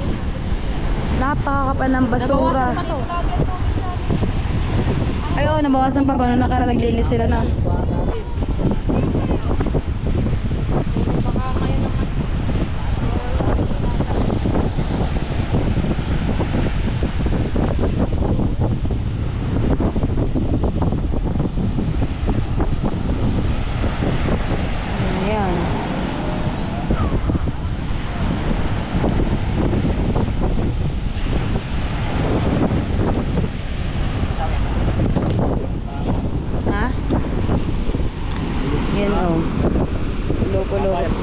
Napakakapal ng basura. Nabawasan pa to. Ay oo, nabawasan pa kung ano naglinis sila na. Baka ngayon naman. Ayan. Ha? Yan oh. Loko-loko.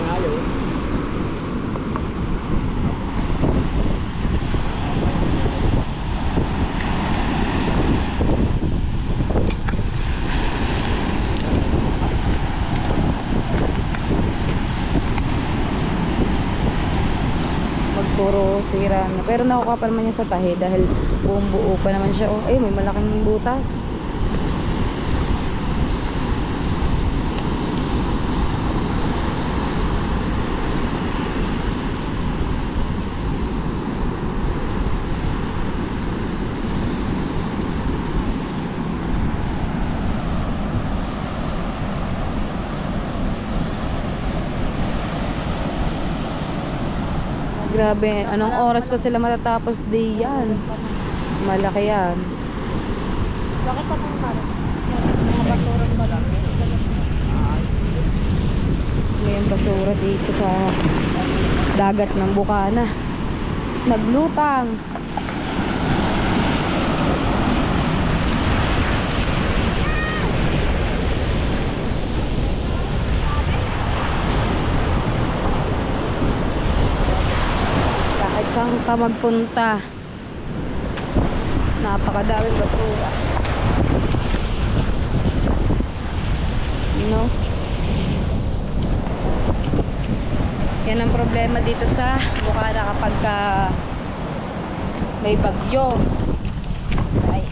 Puro sira na. Pero nakukuha pa naman niya sa tahi dahil buong buo pa naman siya. Oh, ay, may malaking butas. Grabe, anong oras pa sila matatapos di yan? Malaki yan. Bakit pa pang mara? Mga basurang malaki. May basura dito sa dagat ng Bukana. Naglutang. Kahit saan ka magpunta, napakadaming basura. You know? Yan ang problema dito sa Bukana kapag may bagyo. Ay.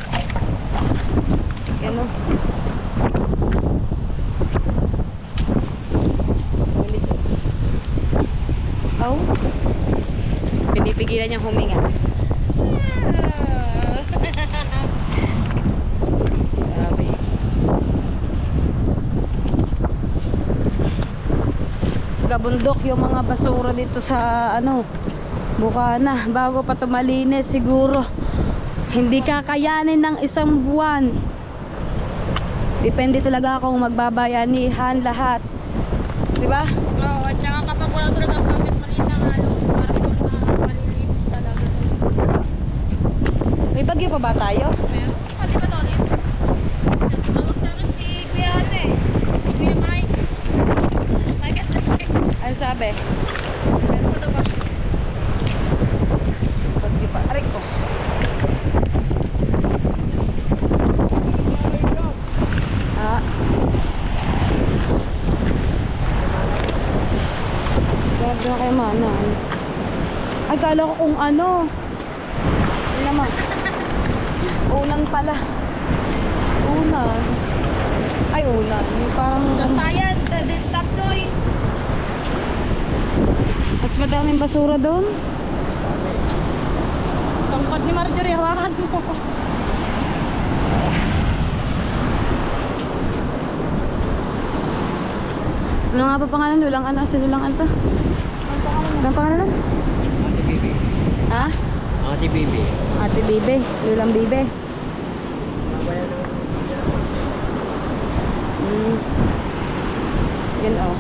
Yan o. Oh. Pinipigilan niyang huminga. Grabe. Gabundok yung mga basura dito sa Bukana. Bago pa tumalinis siguro hindi kakayanin ng isang buwan. Depende talaga kung magbabayanihan lahat, di ba? Oo, at saka kapag wala talaga pagkat maliit na halo, parang malilinis talaga. May bagyo pa ba tayo? Meron? Di ba Tolin? Tumawag sa akin si Kuya Ate. Kuya Mike. Ano sabi? Meron pa daw ba? Bagyo pa. Aray ko. Ah. Grabe na kayo mana. Ay, kala ko kung ano. Yun naman. Unan pala. Unan. Ay, unan. Yung parang... Lantayan, then stop doing. Mas madaming basura doon. Tangkad ni Marjorie, hawakan mo. Ano nga pa pangalan? Lulang ano? Si Lulang ano to? Anong pangalan? Ate Bibi. Ha? Ate Bibi. Ate Bibe. Lulang Bibe. Yan o.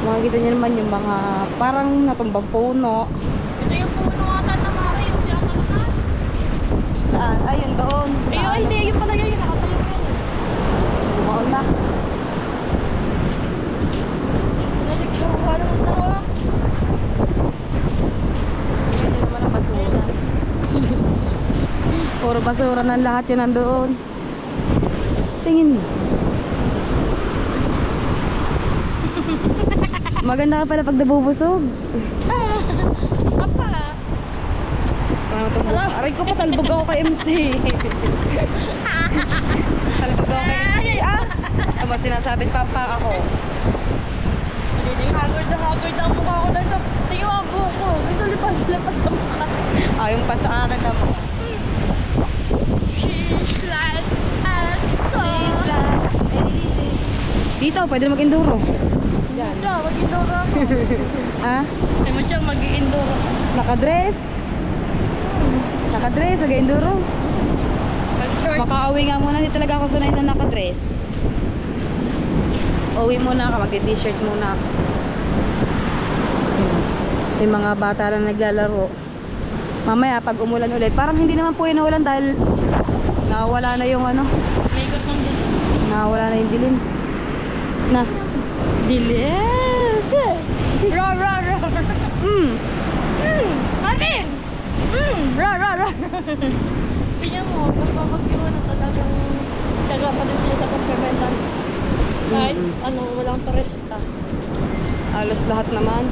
Makikita niyo naman yung mga parang natumbang puno. Ito yung puno ata na Mara, yung tiyatalakan. Saan? Ayun doon. Ay, hindi, yun pala yun, nakatayo ko. Bumaon na. Nagkakawa naman ito. Ganyan naman ang basura. Puro basura ng lahat yun nandoon. Tingin mo. Maganda ka pala pag nabubusog. Apa? Parang tumbok. Aray ko, patalbog ako kay MC. Talbog ako kay MC. Ano sinasabi papa ako? Haggard ang mukha ko dahil sa tingin ang buhok ko. Gusto lipas sa mukha. Yung pa sa akin na mo. She's like Dito, pwede na mag-enduro. Siya, mag-indoro ako. Ha? Ay mo siya, mag-indoro. Nakadress? Nakadress, mag-enduro. Mag-short. Makauwi nga muna, hindi talaga ako sanay na nakadress. Uwi muna ka, mag-t-shirt muna ako. Yung mga bata lang naglalaro. Mamaya pag umulan ulit, parang hindi naman po yun ulan dahil nawawala na yung May ikot ng dilim. nawawala na yung dilim. Na. Dilim! Ra! Amin! Ra! Tingnan mo, pagpapagyawa na talagang tiyaga pa din sila sa pagpapenta. Kahit walang turista. Halos lahat naman.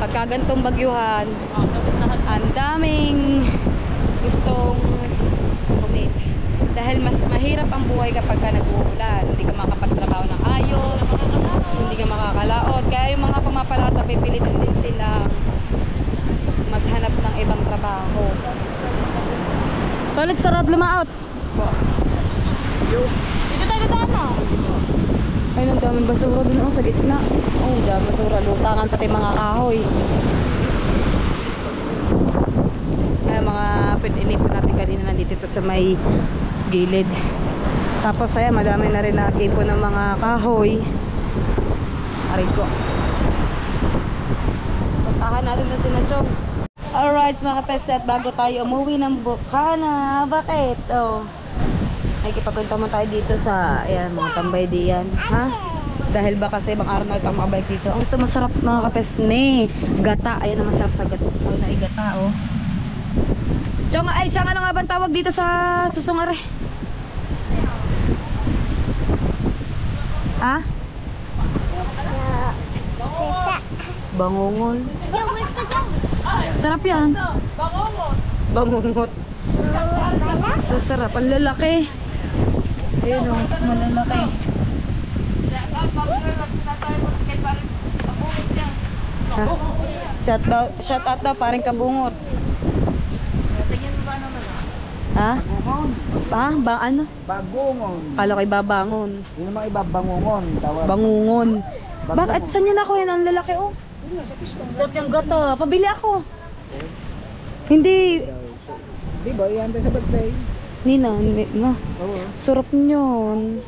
Pagka gantong bagyuhan, Lahat. ang daming gustong kumit. Dahil mas mahirap ang buhay kapag ka nag-uulan. Hindi ka makapagtrabaho ng ayos, hindi ka makakalaot. Kaya yung mga pumapalata, pipilitin din sila maghanap ng ibang trabaho. Toilet sarap lumaot. Dito tayo na. Ay, ang daming basura dun sa gitna. Oh, daming basura. Lutangan pati mga kahoy. Kaya mga inipon natin kanina nandito ito sa may gilid. Tapos ayan, madami na rin nakipon ng mga kahoy. Aray ko. Puntahan natin na si Nachong. Alright mga kapeste, at bago tayo umuwi ng Bukana, bakit? Oh, nakikipagkunta mo tayo dito sa ayan, mga tambay diyan, ha? Dahil ba kasi bang araw na ito makabalik dito. Ang ito masarap mga kapeste ni gata. Ayan ang masarap sa gata. Oh, naigata oh. Chong, ay Chong, ano nga bang tawag dito sa Sungare? Ha? Bangungon. Sarap yan. Bangungot. Sarap. Ang lalaki. Ayun o, malalaki. Ha? Shout out daw, parang kabungot. Ha? Ba ano? Bagungon. Kala ko ibabangon. Yun naman iba, bangungon. Tawag. Bangungon. Bakit? Saan yun ako yun? Ang lalaki oh. Sarap yung gata. Pabili ako. Hindi. Di ba, iyan tayo sa birthday? Nina, no. Oo. Sarap nyon.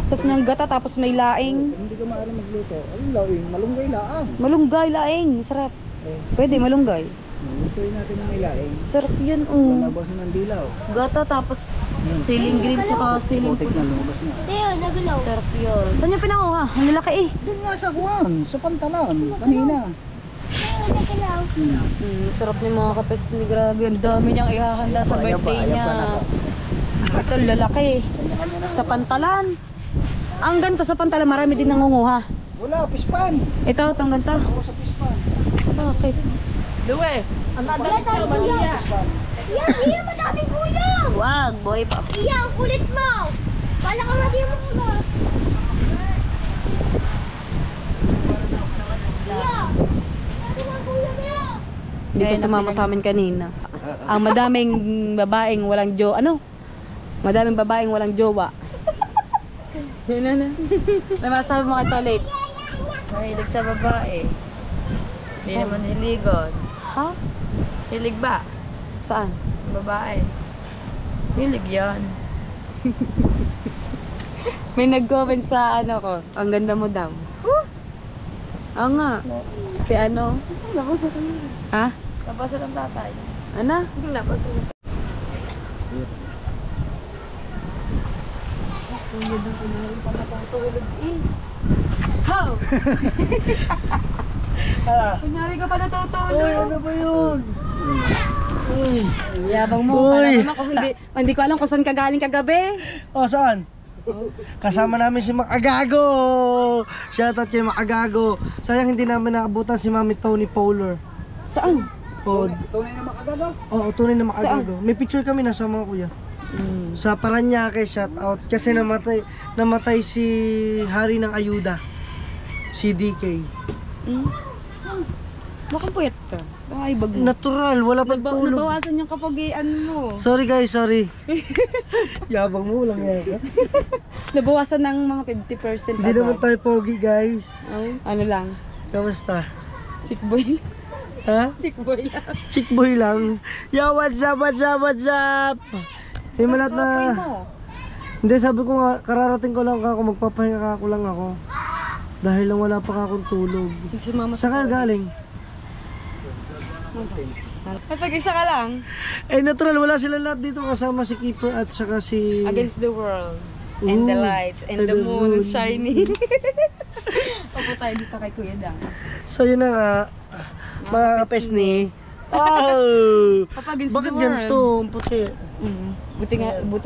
Sarap niyang gata tapos may laing. Hindi ka maaari magluto. Anong laing? Malunggay laang. Malunggay, laing. Sarap. Pwede, malunggay. Lutuin natin ng may laing. Sarap yan oh. Lumabas na ng dilaw. Gata tapos siling green tsaka siling Putik na, lumabas na. sarap yun. Saan yung pinakuha? Ang lalaki eh. Doon nga sa Juan, sa Pantalan, kanina. Sarap ni mga kapes ni grabe. Ang dami niyang ihahanda sa birthday niya. Ito lalaki. Sa Pantalan. Ang ganito sa Pantalan marami din nangunguha. Wala, pispan. Ito, itong ganito. Ako sa pispan. Bakit? Pispan. Iya, madaming kuya! Wag, boy pa. Iya, ang kulit mo! Kala ka mali mo ko. Iya! Ano ang kuya niya? Hindi ko sumama sa amin kanina. Ang madaming babaeng walang madaming babaeng walang jowa. Yun na. May masabi mga tolets. Mahilig sa babae. Hindi naman hiligon. Ha? Hilig ba? Saan? Babae. Hilig yan. May nag-comment sa ano ko. Ang ganda mo daw. Oo nga. Si ano? Ha? Napasa ng tatay. Ano? Napasa ng How? Kunyari ka pa natutulog. Ano ba yun? Yabang mo. Kala ko hindi ko alam kung saan ka galing kagabi. O, saan? Kasama namin si Makagago. Shoutout kay Makagago. Sayang hindi namin naabutan si Mami Tony Polar. Saan? Tunay na Makagago? Oo, tunay na Makagago. May picture kami nasa mga kuya. Sa Paranaque, shoutout. Kasi namatay si Hari ng Ayuda. Si DK. Baka puyat ka. Ay, bago. Natural, wala pang tulog. Nabawasan yung kapagian mo. Sorry guys, sorry. Yabang mo lang yan. Nabawasan ng mga 50%. Hindi naman tayo pogi guys. Ano lang? Kamusta? Chick boy. Ha? Chick boy lang. Chick boy lang. Yo, what's up, what's up, what's up? Himalat na. Hindi, sabi ko nga, kararating ko lang ako, magpapahinga ka ako lang ako. Dahil lang wala pa akong tulog. Si mama Saan ka galing? Pag-isa ka lang. Eh natural, wala sila lahat dito kasama si Keeper at saka si... Against the world. And the lights. And the moon is shining. Papo tayo dito kay Kuya Dang. So yun na nga, mga kapes ni... Oh! Against Bakit the world. ganito? Ang puti. Buti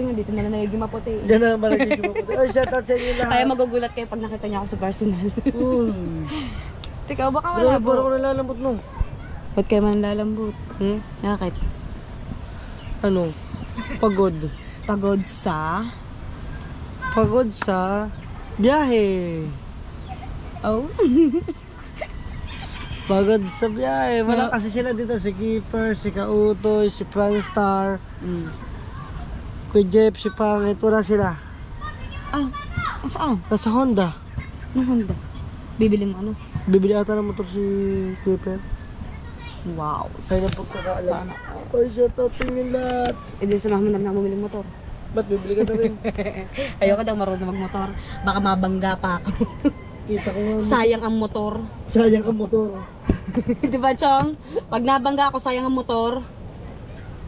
nga dito na nagiging maputi. Diyan na malagay ko puti. Oh, shoutout sa inyo lahat. Kaya magugulat kayo pag nakita niyo ako sa personal. Teka, baka Grabe, malabo. parang ako nalalambot no. Ba't kayo man lalambot? Bakit? Ano? Pagod. Pagod sa... Pagod sa biyahe. Oh? Pagod sa biyahe. Wala kasi sila dito. Si Keeper, si Kautoy, si Franstar, Kuya Jeff, si Pangit. Wala sila. Ah, saan? Nasa Honda. Anong Honda? Bibili mo ano? Bibili ata ng motor si Keeper. Wow. Kaya na pagkakaalam. Ay, shout out sa inyo lahat. Eh, di samahan mo na lang bumili ng motor. Ba't bibili ka na rin? Ayoko daw marunong magmotor. Baka mabangga pa ako. Kita ko nga. Sayang ang motor. Sayang ang motor. Di ba, Chong? Pag nabangga ako, sayang ang motor.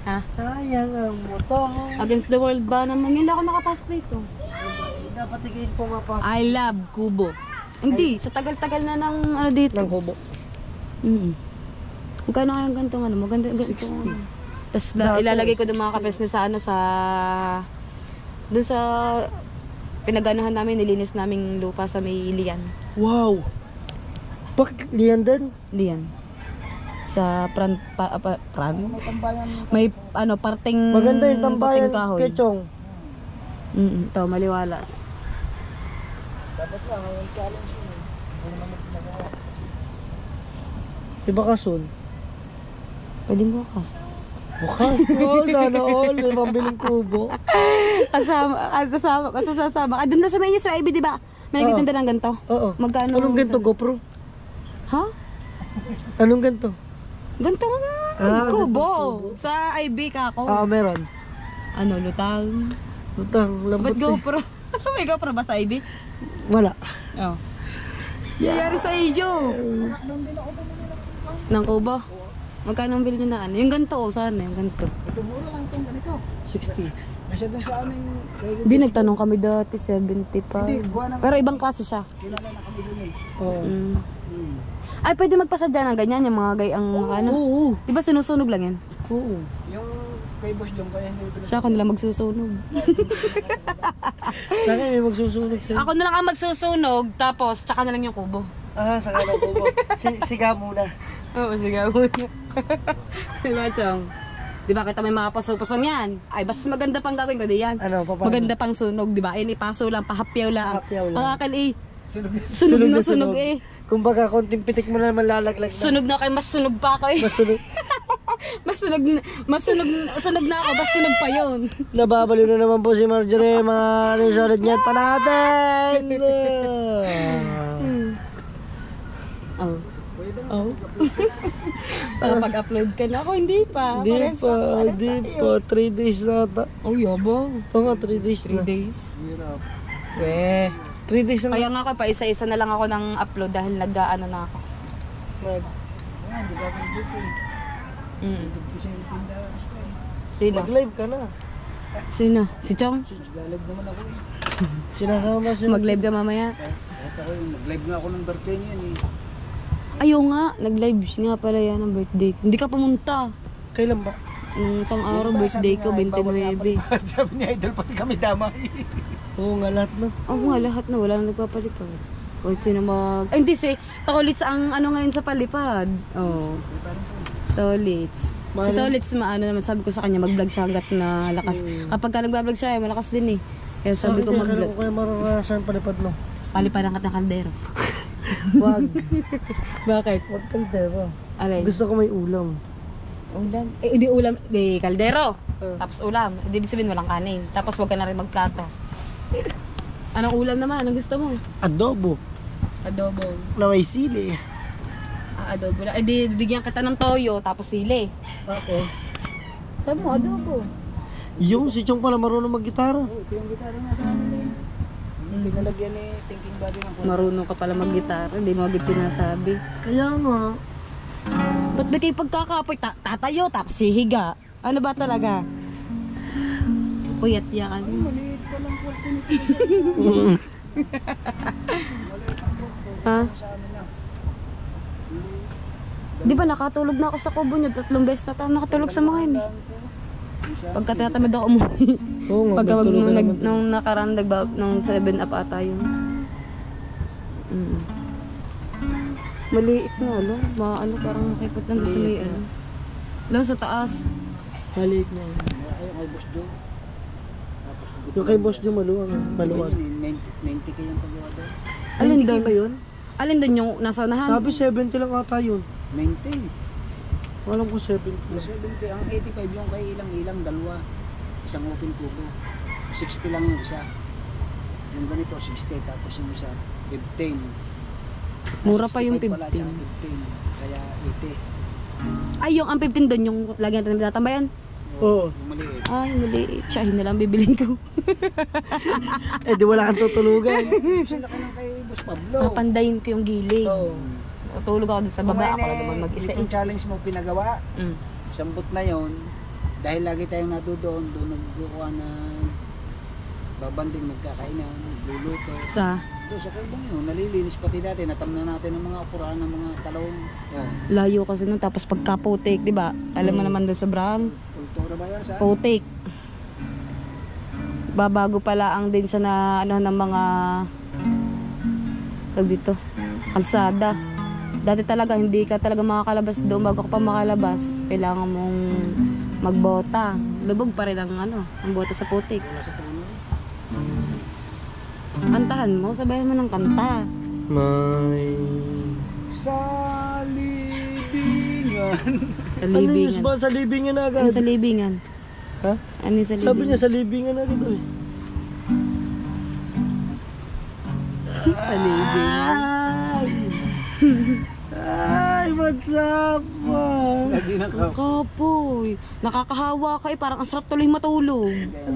Ha? Sayang ang motor. Against the world ba naman? Hindi ako nakapasok dito. Dapat ikaw pumapasok I love Kubo. Hindi, sa tagal-tagal na ng ano dito. ng kubo. Magkano kayang gantong ano? Maganda ganito. Tapos ilalagay ko doon mga kapes na sa ano sa doon sa pinaganohan namin, nilinis naming lupa sa may Lian. Wow! Bakit liyan din? Lian. Sa pran may ano parteng Maganda yung tambayan puting kahoy. kay Chong. Ito, maliwalas. Dapat lang, ang challenge yun. Iba ka soon. Pwede bukas. Bukas. Oh, sana all. May pambiling kubo. Kasama. Ah, doon na sa menu sa IB, di ba? May nagtitinda ng ganito. Oo. Magkano? Anong ganito, GoPro? Ha? Anong ganito? Ganito nga. Kubo. Sa IB ka ako. Meron. Ano, lutang. Lutang, lambot Ba't GoPro? May GoPro ba sa IB? Wala. Oo. Nangyari sa iyo. Nang kubo? Magkano ang bili niyo na ano? Yung ganito, sana yung ganito. Ito mura lang itong ganito. 60. Masya doon sa amin. Hindi, nagtanong kami dati, 75. Pero ibang klase siya. Kilala na kami doon eh. Oo. Ay, pwede magpasadya ng ganyan, yung mga gayang ano. Oo. Di ba sinusunog lang yan? Oo. Yung kay Boss Jong kaya hindi ito. Siya ako nila magsusunog. Lagi may magsusunog sa'yo. Ako na lang ang magsusunog, tapos tsaka na lang yung kubo. Saka lang kubo. Siga muna. Oo, sige ako. Diba, Chong? Di ba kita may mga paso-paso niyan? Ay, basta maganda pang gagawin ko, di yan. Ano, paano? Maganda pang sunog, di ba? Ay, ipaso lang, pahapyaw lang. Pahapyaw lang. Ang akin eh, Sunog sunog na sunog eh. Kumbaga, konting pitik mo na naman lalaglag na. Sunog na kayo, mas sunog pa ako eh. Mas sunog. Sunog na ako, mas sunog pa yun. Nababaliw na naman po si Marjorie. Mga susunod niya pa natin. Oh. Oh. Para pag-upload ka na ako, hindi pa. Hindi pa. 3 days na ata. Oh, yabo. Ito nga, 3 days 3 na. days. Weh. 3 days na. Kaya nga pa isa-isa na lang ako ng upload dahil nag-ano na ako. Sino? Mag-live ka na. Sino? Si Chong? Mag-live naman ako eh. Sinasama siya. Mag-live ka mamaya? Mag-live nga ako ng birthday niya eh. Ayaw nga, nag-live nga pala yan ng birthday ko. Hindi ka pumunta. Kailan ba? Nung isang araw, birthday ko, 29. Sabi niya, idol, pati kami damay. Oo nga, lahat na. Oo nga, lahat na. Wala na nagpapalipad. O sino mag... Ay, hindi si Tolits ang ano ngayon sa palipad. Oo. Tolits. Si Tolits, maano naman, sabi ko sa kanya, mag-vlog siya hanggat na lakas. Kapag ka nag-vlog siya, malakas din eh. Kaya sabi ko mag-vlog. Kaya mararanasan palipad mo. Palipad ang kaldero. Wag. Bakit? Wag kaldero. Alay. Gusto ko may ulam. Ulam? Eh, hindi ulam. Di kaldero. Tapos ulam. Hindi ibig sabihin walang kanin. Tapos wag ka na rin magplato. Anong ulam naman? Anong gusto mo? Adobo. Adobo. Na may sili. Adobo lang. Eh, di bigyan kita ng toyo, tapos sili. Tapos? Sabi mo, adobo. Yung si Chong pala marunong mag-gitara. Ito yung gitara nga sa amin eh. Pinalagyan ni Thinking Body ng Marunong ka pala mag-gitara. Hindi mo agad sinasabi. Kaya nga. Ba't ba kayo pagkakapoy? Tatayo, tapos hihiga. Ano ba talaga? Puyat yan. maliit pa lang po pinipili Ha? sa amin na. Di ba nakatulog na ako sa kubo niyo? 3 beses na tayo nakatulog sa mga yun. Pagka tinatamad ako umuwi. Oo nga. Pagka nagtulog ka naman. nung nakaraan nung 7 up ata yun. Maliit nga, lo. Ano, parang makipot lang sa may ano. Lo, sa taas. Maliit na yun. Ayaw kay Boss Joe. Tapos Yung kay Boss Joe maluwang. Maluwang. 90 kayang pagawa doon. Alin 90K doon? ba yun? Alin doon yung nasa unahan? Sabi 70 lang ata yun. 90. Walang ko 70. 70. Ang 85 yung kay ilang dalawa. Isang open kubo. 60 lang yung isa. Yung ganito 60 tapos yung isa 15. Mura pa yung 65 pala, 15. tsaka 15. Kaya Ay, yung ang 15 doon, yung lagi natin tinatambayan. Oo. Maliit. Ay, maliit siya. Yun na lang bibilin ko. Eh, di wala kang tutulugan. Sila ka lang kay Boss Pablo. Papandayin ko yung gilid. Oo. Tulog ako dun sa baba. Ako lang naman mag-isa. Itong challenge mo pinagawa, Mm. sambot na yon dahil lagi tayong doon nagkukuha na babanding, nagkakainan, nagluluto. Sa Doon sa kubong yun, nalilinis pati dati, natamna natin ng mga ukurahan ng mga talong. layo kasi nun. Tapos pagka putik, di ba? Alam mo naman doon sa brand. Kultura ba yan sa? Putik. Babago pala ang din siya na ano ng mga tag dito. Kalsada. Dati talaga hindi ka talaga makakalabas doon. Bago ka pa makalabas, kailangan mong magbota. Lubog pa rin ang ano, ang bota sa putik. Wala sa tuloy. Kantahan mo, sabayan mo ng kanta. May... Sa libingan. Sa Ano yun libingan. ba? Sa libingan Ano agad? sa libingan? Ha? Ano yung sa libingan? Sabi niya sa libingan agad eh. Sa libingan. Ay, what's up, man? Lagi na ka. Kapoy. Nakakahawa ka eh. Parang ang sarap tuloy matulog.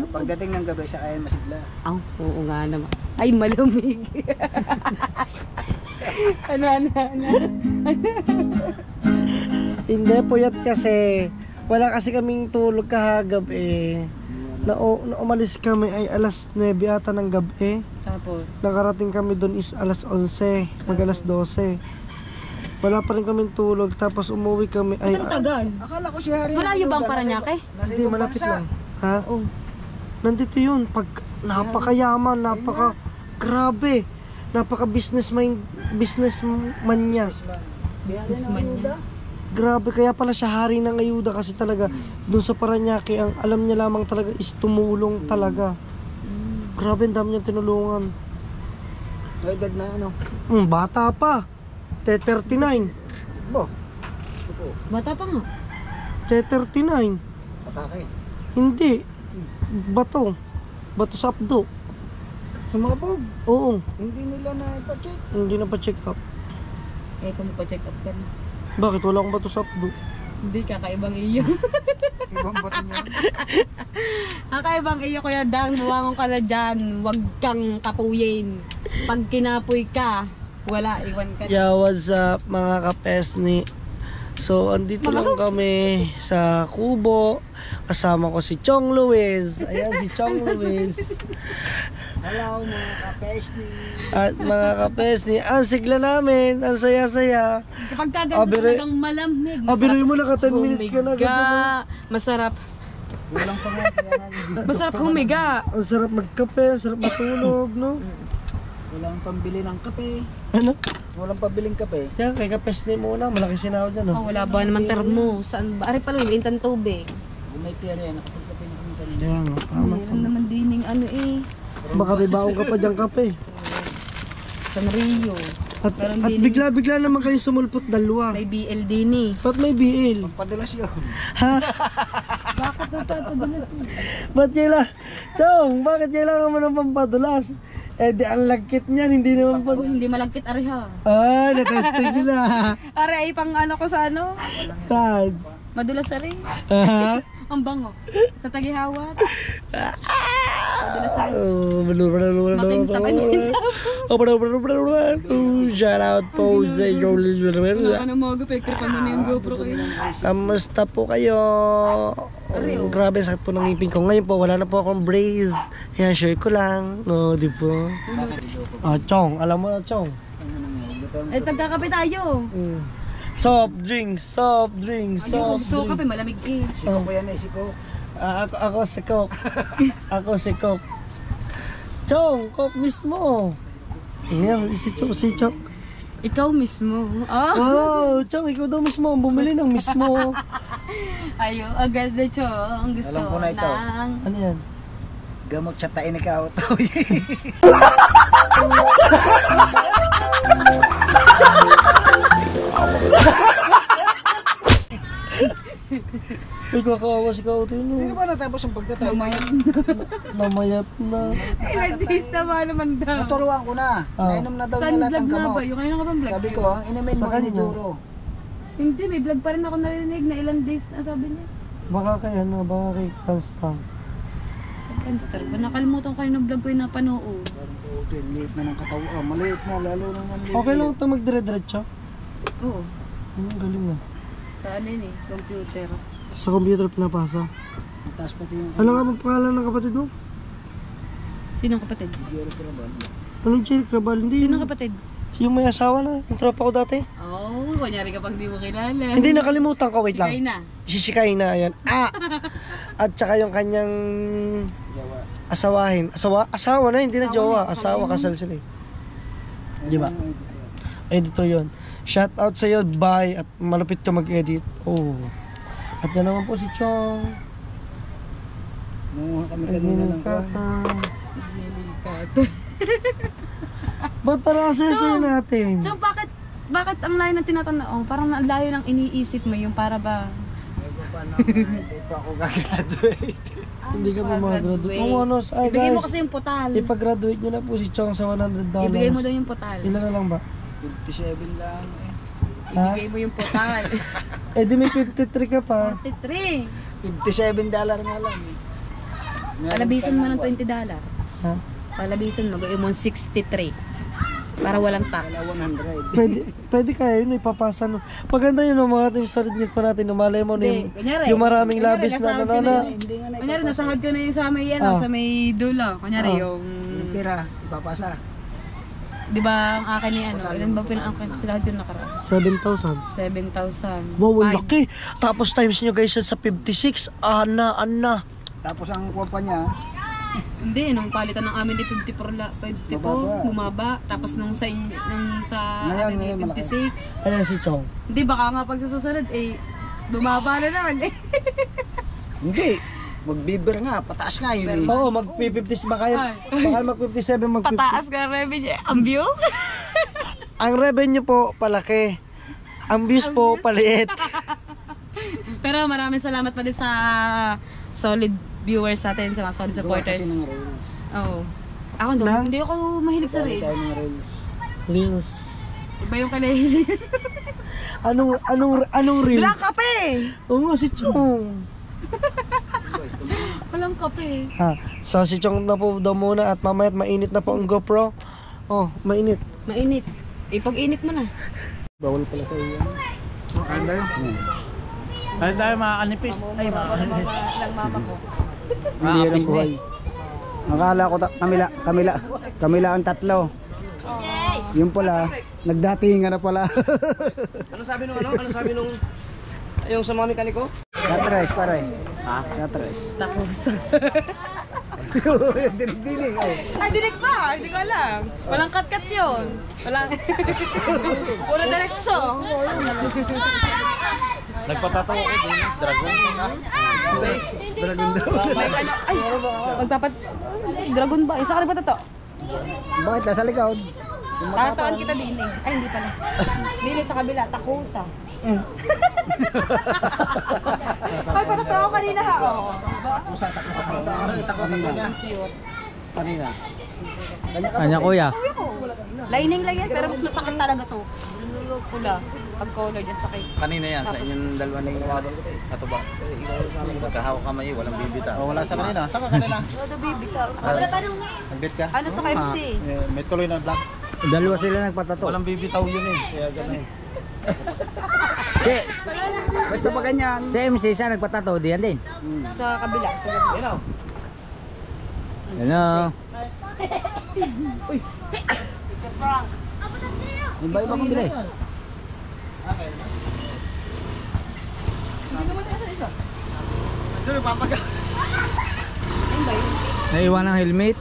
Pagdating ng gabi, sa kaya masigla. Aw, oo nga naman. Ay, malamig. ano. Hindi, puyat kasi. Wala kasi kaming tulog kahagabi. Umalis kami ay alas 9 ata ng gabi. Tapos? Nakarating kami doon is alas 11, mag alas 12. Wala pa rin kaming tulog, tapos umuwi kami ay... Ang tagal. Akala ko si Harry. Malayo ba ang Paranaque? Nasa Hindi, ibang malapit bansa. lang. Ha? Oo. Nandito yun, napakayaman, grabe. Businessman niya. Businessman niya. Grabe, kaya pala siya hari ng ayuda kasi talaga doon sa Paranaque, ang alam niya lamang talaga is tumulong talaga. Grabe, ang dami niyang tinulungan. May edad na ano. Bata pa. 39. Bo. Bata pa nga. 39. Patake. Hindi. Bato sapdo. Sumabog. Oo. Hindi nila na ipacheck. Hindi na pa-check up. Eh, kung pa-check up ka na. Bakit? Wala akong bato sapdo. Hindi, kakaibang iyo. Ibang bato niya. Kakaibang iyo, Kuya Dang. Buwangon ka na dyan. Huwag kang kapuyin. Pag kinapoy ka, wala, iwan ka na. Yeah, what's up mga kapesni? So, andito lang kami sa Kubo. Kasama ko si Chong Luis. Ayan si Chong Luis. Hello mga kapesni. At mga kapesni, ang sigla namin, ang saya-saya. Kapag kaganda talagang malamig. Biruin mo lang ka 10 minutes ka na. Humiga. Masarap. Walang pa nga kaya nga. Masarap humiga. Ang sarap magkape, ang sarap matulog, no? Walang pambili ng kape. Ano? Walang pabiling kape. Yan, kay kapesni muna. Malaki sinahod yan, no? Oh, wala ba naman termo? Saan ba? Ari pala, intan tubig. Kung may pera yan, nakapagkape na kami kanina. Yan, tama. Meron naman dining ano eh. Baka may baong ka pa dyan kape. San Rio. At bigla-bigla naman kayo sumulpot dalawa. May BL din eh. Ba't may BL? Padulas yun. Ha? Bakit nagtatadulas eh? Ba't kailangan? Chong, bakit kailangan mo ng pampadulas? Eh di ang lagkit niyan, hindi naman pa. Hindi malagkit ari ha. Natesting na. Ari ay pang ano ko sa ano? Tad. Madulas ari. Ha? Ang bango. Sa tagihawat. Madulas ari. Makintab. Shout out po sa inyo. Ano mo gupekter pa na yung GoPro kayo. Kamusta po kayo? Oh, grabe, sakit po ng ngipin ko. Ngayon po, wala na po akong brace. Yan, share ko lang. No, di po. Chong, alam mo na, Chong. Eh, tagkakape tayo. Soft drinks, soft drinks, Ano, soft gusto ko drinks. kape, malamig eh. Siko ko yan eh, siko. Ako si Coke. Ako si Coke. Chong, Coke mismo. Yan, si Chong. Ikaw mismo. Oh, Chong, ikaw daw mismo ang bumili ng mismo. Ayo, agad na Chong. Gusto Alam ko na ito. ng... Ano yan? Gamot sa tain ikaw. Ay, kakawas ka utin Hindi no. ba natapos ang pagtatay? Namayat na. Ilan days na ba naman daw? Naturuan ko na. Nainom na daw Saan niya lahat vlog ng na gamot. ba? Yung ngayon ka bang vlog? Sabi ko, ang inumin mo Sa kanya. iniduro. Hindi, may vlog pa rin ako narinig na ilang days na sabi niya. Baka kay ano, baka kay Constant. Friendster, ba nakalimutan ko yung vlog ko yung napanood. Parang puti, liit na ng katawan. Maliit na, lalo na ng liit. Okay lang ito magdire-diretso. Oo. Galing na. Sa ano yun eh, computer. Sa computer pinapasa. Mataas pati yung... Ano nga bang pangalan ng kapatid mo? Sinong kapatid? Anong Jerry Crabal? Hindi. Sinong kapatid? Yung may asawa na, yung tropa ko dati. Oh, kunyari kapag di mo kilala. Hindi, nakalimutan ko. Wait lang. Sikay na. Sisikay na, ayan. At saka yung kanyang asawahin. Asawa na, hindi na jowa. Asawa, kasal sila eh. Di ba? Editor yun. Shout out sa'yo, bye. At malapit ka mag-edit. Oh. At yan naman po si Chong. Nanguha kami kanina ng kuwan. Ba't parang sayo natin? So, bakit ang layo ng tinatanong? Parang ang layo ng iniisip mo yung para ba? Hindi pa ako gagraduate. Hindi ka pa mag-graduate. Kung ano, ay Ibigay mo guys, kasi yung putal. ipagraduate nyo na po si Chong sa $100. Ibigay mo daw yung putal. Ilan na lang ba? 57 lang eh. Ibigay mo yung putal. Eh di may 53 ka pa. 43. $57 nga lang eh. Palabisan mo ng $20. Ha? Palabisan mo, gawin mo 63. Para walang tax. Wala 100. Pwede kaya yun, ipapasa no. Paganda yun ang mga team sa rin pa natin, umalay mo Hindi, kunyari, yung maraming kunyari, labis na nasahod ano ko na. Hindi nga na Kunyari, ipapasa. nasahod ko na yung sa may, ano, sa may dulo. Kunyari, yung... Yung tira, ipapasa. Di ba, ang akin ni ano, ilan ba pinang-akin? Sila ko nakaraan. 7,000. 7,000. Wow, Five. laki. Tapos times nyo guys sa 56. Ana. Tapos ang kuwan pa niya, Hindi, nung palitan ng amin ni 54, bumaba. Tapos nung sa Ngayon, amin ni malaki. 56. Ayan si Chong. Hindi, baka nga pag sa susunod, eh, bumaba na naman eh. hindi. Magbibir nga, pataas nga yun eh. Oo, mag-50, baka mag-57, mag-50. Pataas ka revenue. Ang views? Ang revenue po, palaki. Ang views po, paliit. Pero maraming salamat pa din sa solid viewers natin, sa mga solid Gawa supporters. kasi ng Reels. Oo. Ako hindi ako mahilig sa Dali reels. tayo ng Reels. Reels. Iba yung kalahili. Anong reels? Walang kape! Oo nga, si Chong. Walang kape. Ha, so si Chong na po daw muna at mamaya mainit na po ang GoPro. Oh, mainit. Mainit. Ipag-init mo na. Bawal pala sa iyo. Ano tayo mga kanipis? Ay, mga kanipis. Lang mama ko. Hindi yan ang buhay. Akala ko kamila ang tatlo. Yung pala, nagdatingan na pala. Ano sabi nung yung sa mga mekaniko? Satres pare. Ha? Satres. Tapos. Dinig-dinig. Ay, dinig pa! Hindi ko alam. Walang cut-cut yun. Walang... Puro diretso. Nagpatatawa ko din. Dragon nga. Dragon daw. Ay, magpapat... Dragon ba? Isa ka rin pa to? Bakit nasa likod? Tataan kita din eh. Ay, hindi pala. Dili sa kabila, takusa. Ay, patatawa kanina ha. Oh. Kanina. Kanya kuya. Lining lang yan, pero mas masakit talaga to. Pula. Pag color yan sakit. Kanina yan, sa inyong dalawa ni Katuba. Magkahawak kamay, walang bibita. Wala sa kanina. Saan ka kanina? Ano baby ka? Nagbit ka? Ano to MC? May tuloy na black. Dalawa sila nagpatato. Walang bibitaw yun eh. Kaya gano'n. Basta pa ganyan. Si MC siya nagpatato, diyan din. Sa kabila. Sa kabila. Ano? Yung ba ibang bili? Naiwan ng helmet.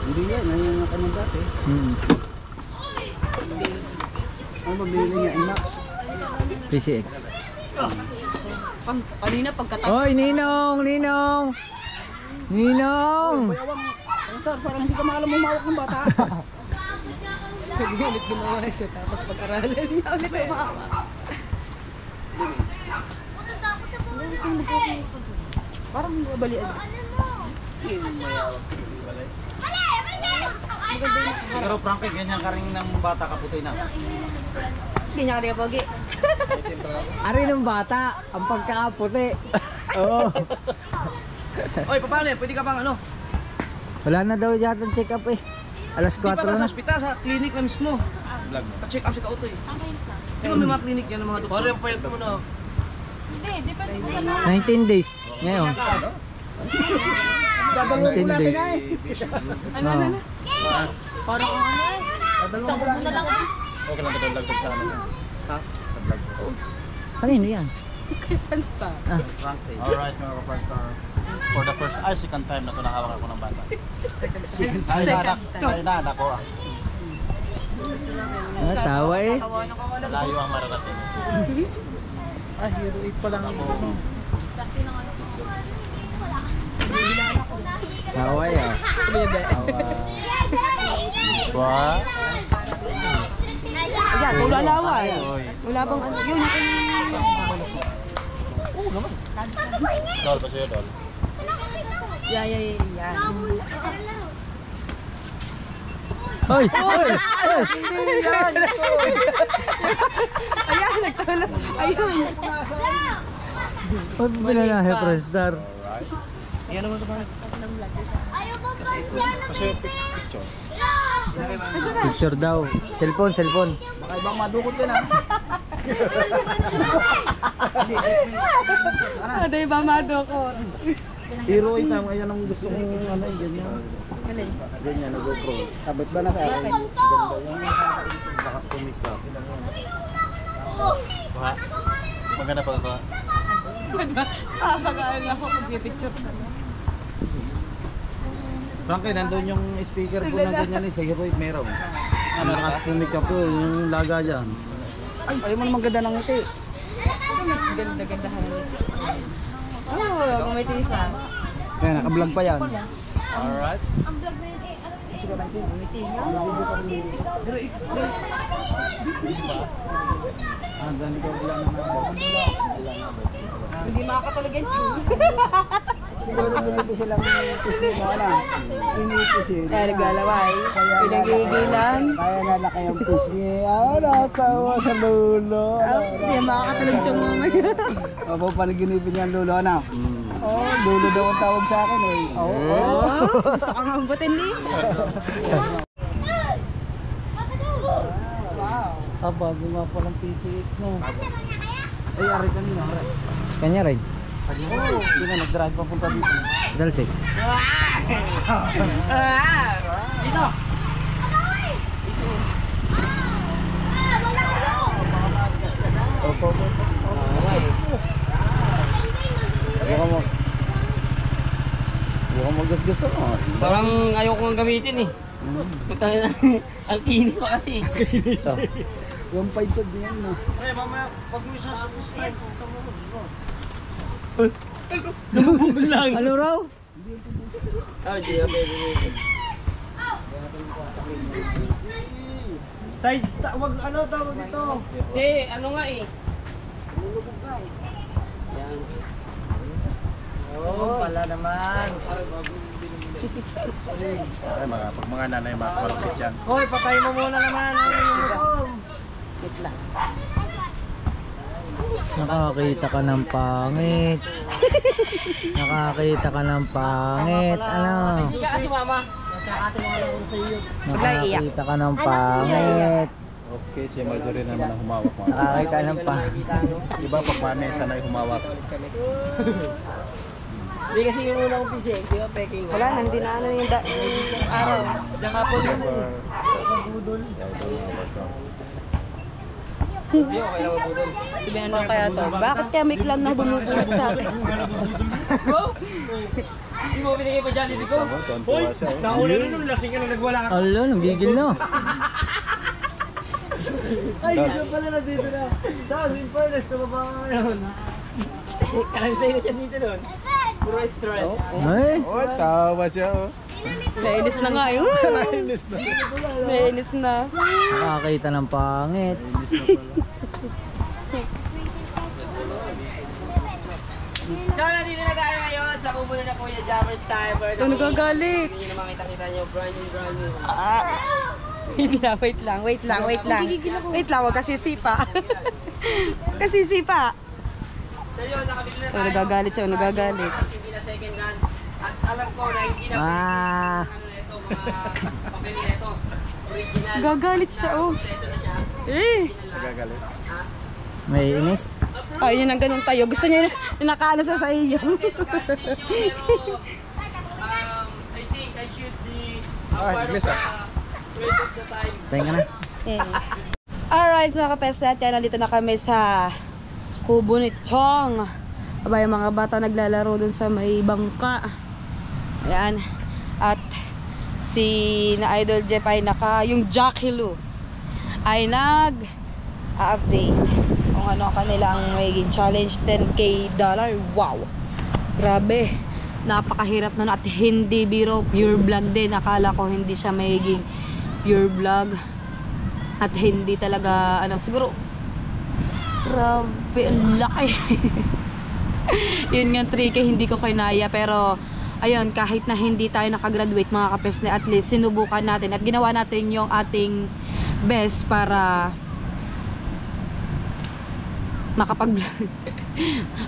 Hindi yan, nangyayang nga kanyang dati. Ano ba bili niya? Inax? PCX. Kanina pagkatapos. Hoy, Ninong! Ninong! Ninong! Bayawang, sir, parang hindi ka maalam umawak ng bata. Ulit ginawa siya tapos pag-aralan niya ulit umawa. Parang mabalian. Siguro Frankie, ganyan ka rin ng bata kaputi na. Ganyan ka pogi. Ari ng bata, ang pagkakaputi. Oo. Oy, paano yan? Pwede ka bang ano? Wala na daw yata check up eh. Alas Di 4 pa ba sa na. ospital, sa clinic na mismo? Vlog mo. Pa-check up si Kautoy. Di ba may mga clinic yan ng mga doktor? Parang payat mo na. Hindi, depende ko sa 19 days ngayon. 19 days. Ano? Parang ano eh. Isang buko na lang eh. Okay lang ba daw lagdag sa ano? Ha? Sa vlog ko. Kanino yan? Alright mga ka-Franstar. For the first, second time na ito nahawak ako ng bata. Sa inanak ko ah. Tawa eh. Layo ang mararating. Hero 8 pa lang ako. Tawa eh. What? Ayan, tulalaway. Wala bang ano yun? Dol, pa sa'yo, Dol. Yeah. Hoy! Ayan, nagtala. Ayun. Huwag mo pinanahe, Franstar. Alright. Yan naman sa mga. Ayaw ba ba yan? Kasi picture. Picture daw. Cellphone. Baka ibang madukot ka na. Ano yung mamado ko? Hero 8 na, ayan ang gusto kong ano, ganyan. Ganyan, nag-GoPro. Sabit ba na sa akin? Ganda yan. Baka tumikap. Ba? Maganda pa ba? Kakakaan ako mag-picture ka na. Frankie, nandun yung speaker ko na ganyan eh. Sa Hero 8 meron. Ano, nakatumikap ko, yung laga dyan. Ay, ayaw mo naman ganda ng ngiti. Ganda-ganda ka na. Oo, gumitisa. Ayan, naka-vlog pa yan. Alright. Ang vlog na yun eh. Ano eh? Gumiti niya. Dali ko bilang naman. Hindi makakatulog yan, Chu. Siguro binipis silang pisngi mo, alam. Binipis yun. Kaya naglalaway. Pinagigilan. Kaya nalaki ang pisngi. Natawa sa lulo. Hindi makakatulog, Chu. Opo, panaginipin niya ang lulo, anak. Oh, lulo daw ang tawag sa akin eh. Gusto kang hambutin ni. Bago nga palang PCX no. Ay, ari kanina, ari. Kanya rin. Oo, hindi na nag-drive papunta dito. Dalsik. Dito! Opo. Buka mo gas-gas ako. Parang ayaw ko nga gamitin eh. Ang kinis pa kasi. Yung 5 din yan no. Pre, mamaya pag mo isasapos time, puta mo. Nabubul lang. Ano raw? Di na pwede. Sides, wag ano tawag dito. Ano nga eh. Yan. Oh, pala naman. Ay, pag mga nanay, mas malapit yan. Hoy, patay mo muna naman ang motor. Nakakita ka ng pangit. Nakakita ka ng pangit. Ano? Kasi mama. Nakakita ka ng pangit. Okay, si Marjorie naman ang humawak mo. Nakakita ng pangit. Diba pag mami, sanay humawak. Hindi kasi yung unang PC, di ba peking? Wala na, hindi na ano yung araw. Diyan hapon yun. Sabi ano kaya to? Bakit kaya may clown na bumubulot sa akin? Hindi mo binigay pa Jollibee ko? Hoy, Nauna na nung lasing ka na nagwala ka. Alo, nanggigil na. Ay, gusto pala na dito na. Sa amin, fairness, tumaba ka ngayon. Kalansay na siya dito nun. Puro stress. Ay! oh, tawa siya oh. Nainis na nga yun. Nainis na. Nainis na. Nakakita ng pangit. Nainis na pala. So, nandito na tayo ngayon sa kumulo na Kuya Jammers Timer. Ito nagagalit. Hindi na makita-kita nyo, brand new. Wait lang. Wait lang, wag kasi sipa. Kasi sipa. Oh, nagagalit siya, nagagalit. Hindi na second hand. At alam ko na hindi na Ah. ano na ito, mga papel na ito. Original. Nagagalit siya, oh. Ito na siya. Nagagalit. May inis? Ay, yun ang ganun tayo. Gusto niya yung nakaano sa iyo. Pero, I think I should be part of English, the rest of the time. Tayo ka na. Alright, so mga kapesat, yan, nandito na kami sa kubo ni Chong. Aba, yung mga bata naglalaro dun sa may bangka. Ayan. At si na Idol Jeff ay yung Jackie Lou ay nag-update kung ano kanilang magiging challenge, $10K. Wow, grabe, napakahirap nun at hindi biro, pure vlog din. Akala ko hindi siya magiging pure vlog at hindi talaga siguro grabe, ang laki. Yun nga 3K hindi ko kinaya, pero ayun, kahit na hindi tayo nakagraduate mga kapesne, at least sinubukan natin at ginawa natin yung ating best para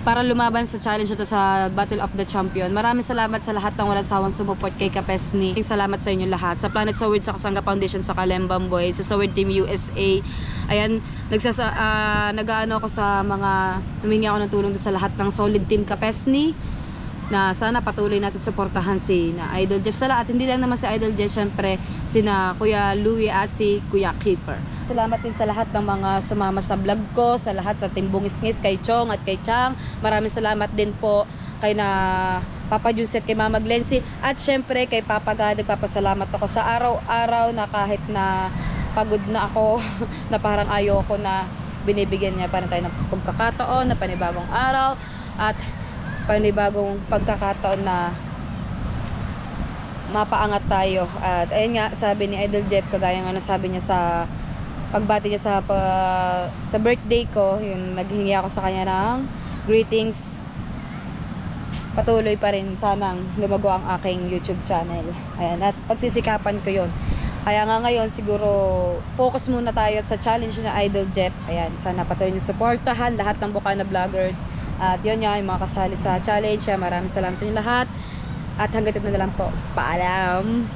para lumaban sa challenge ito sa Battle of the Champion. Maraming salamat sa lahat ng walang sawang sumuport kay Kapesni. Salamat sa inyo lahat. Sa Planet Soward, sa Kasanga Foundation, sa Kalembang Boys, sa Soward Team USA. Ayan, nag-aano ako sa mga, humingi ako ng tulong sa lahat ng solid Team Kapesni, na sana patuloy natin suportahan si na Idol Jeff sa lahat. Hindi lang naman si Idol Jeff, syempre sina Kuya Louie at si Kuya Keeper. Salamat din sa lahat ng mga sumama sa vlog ko, sa lahat sa Team Bungis-ngis, kay Chong at kay Chang. Maraming salamat din po kay na Papa Junset, kay Mama Glency, at syempre kay Papa God. Nagpapasalamat ako sa araw-araw na kahit na pagod na ako na parang ayoko na, binibigyan niya pa rin tayo ng pagkakataon na panibagong araw at panibagong pagkakataon na mapaangat tayo. At ayun nga, sabi ni Idol Jeff, kagaya nga nasabi niya sa pagbati niya sa birthday ko, yung naghingi ako sa kanya ng greetings. Patuloy pa rin sanang lumago ang aking YouTube channel. Ayan, at pagsisikapan ko yun. Kaya nga ngayon siguro focus muna tayo sa challenge na Idol Jeff. Ayan, sana patuloy niyo suportahan lahat ng Bukana Vloggers. At yun nga, yung mga kasali sa challenge. Maraming salamat sa inyo lahat. At hanggang dito na lang po. Paalam!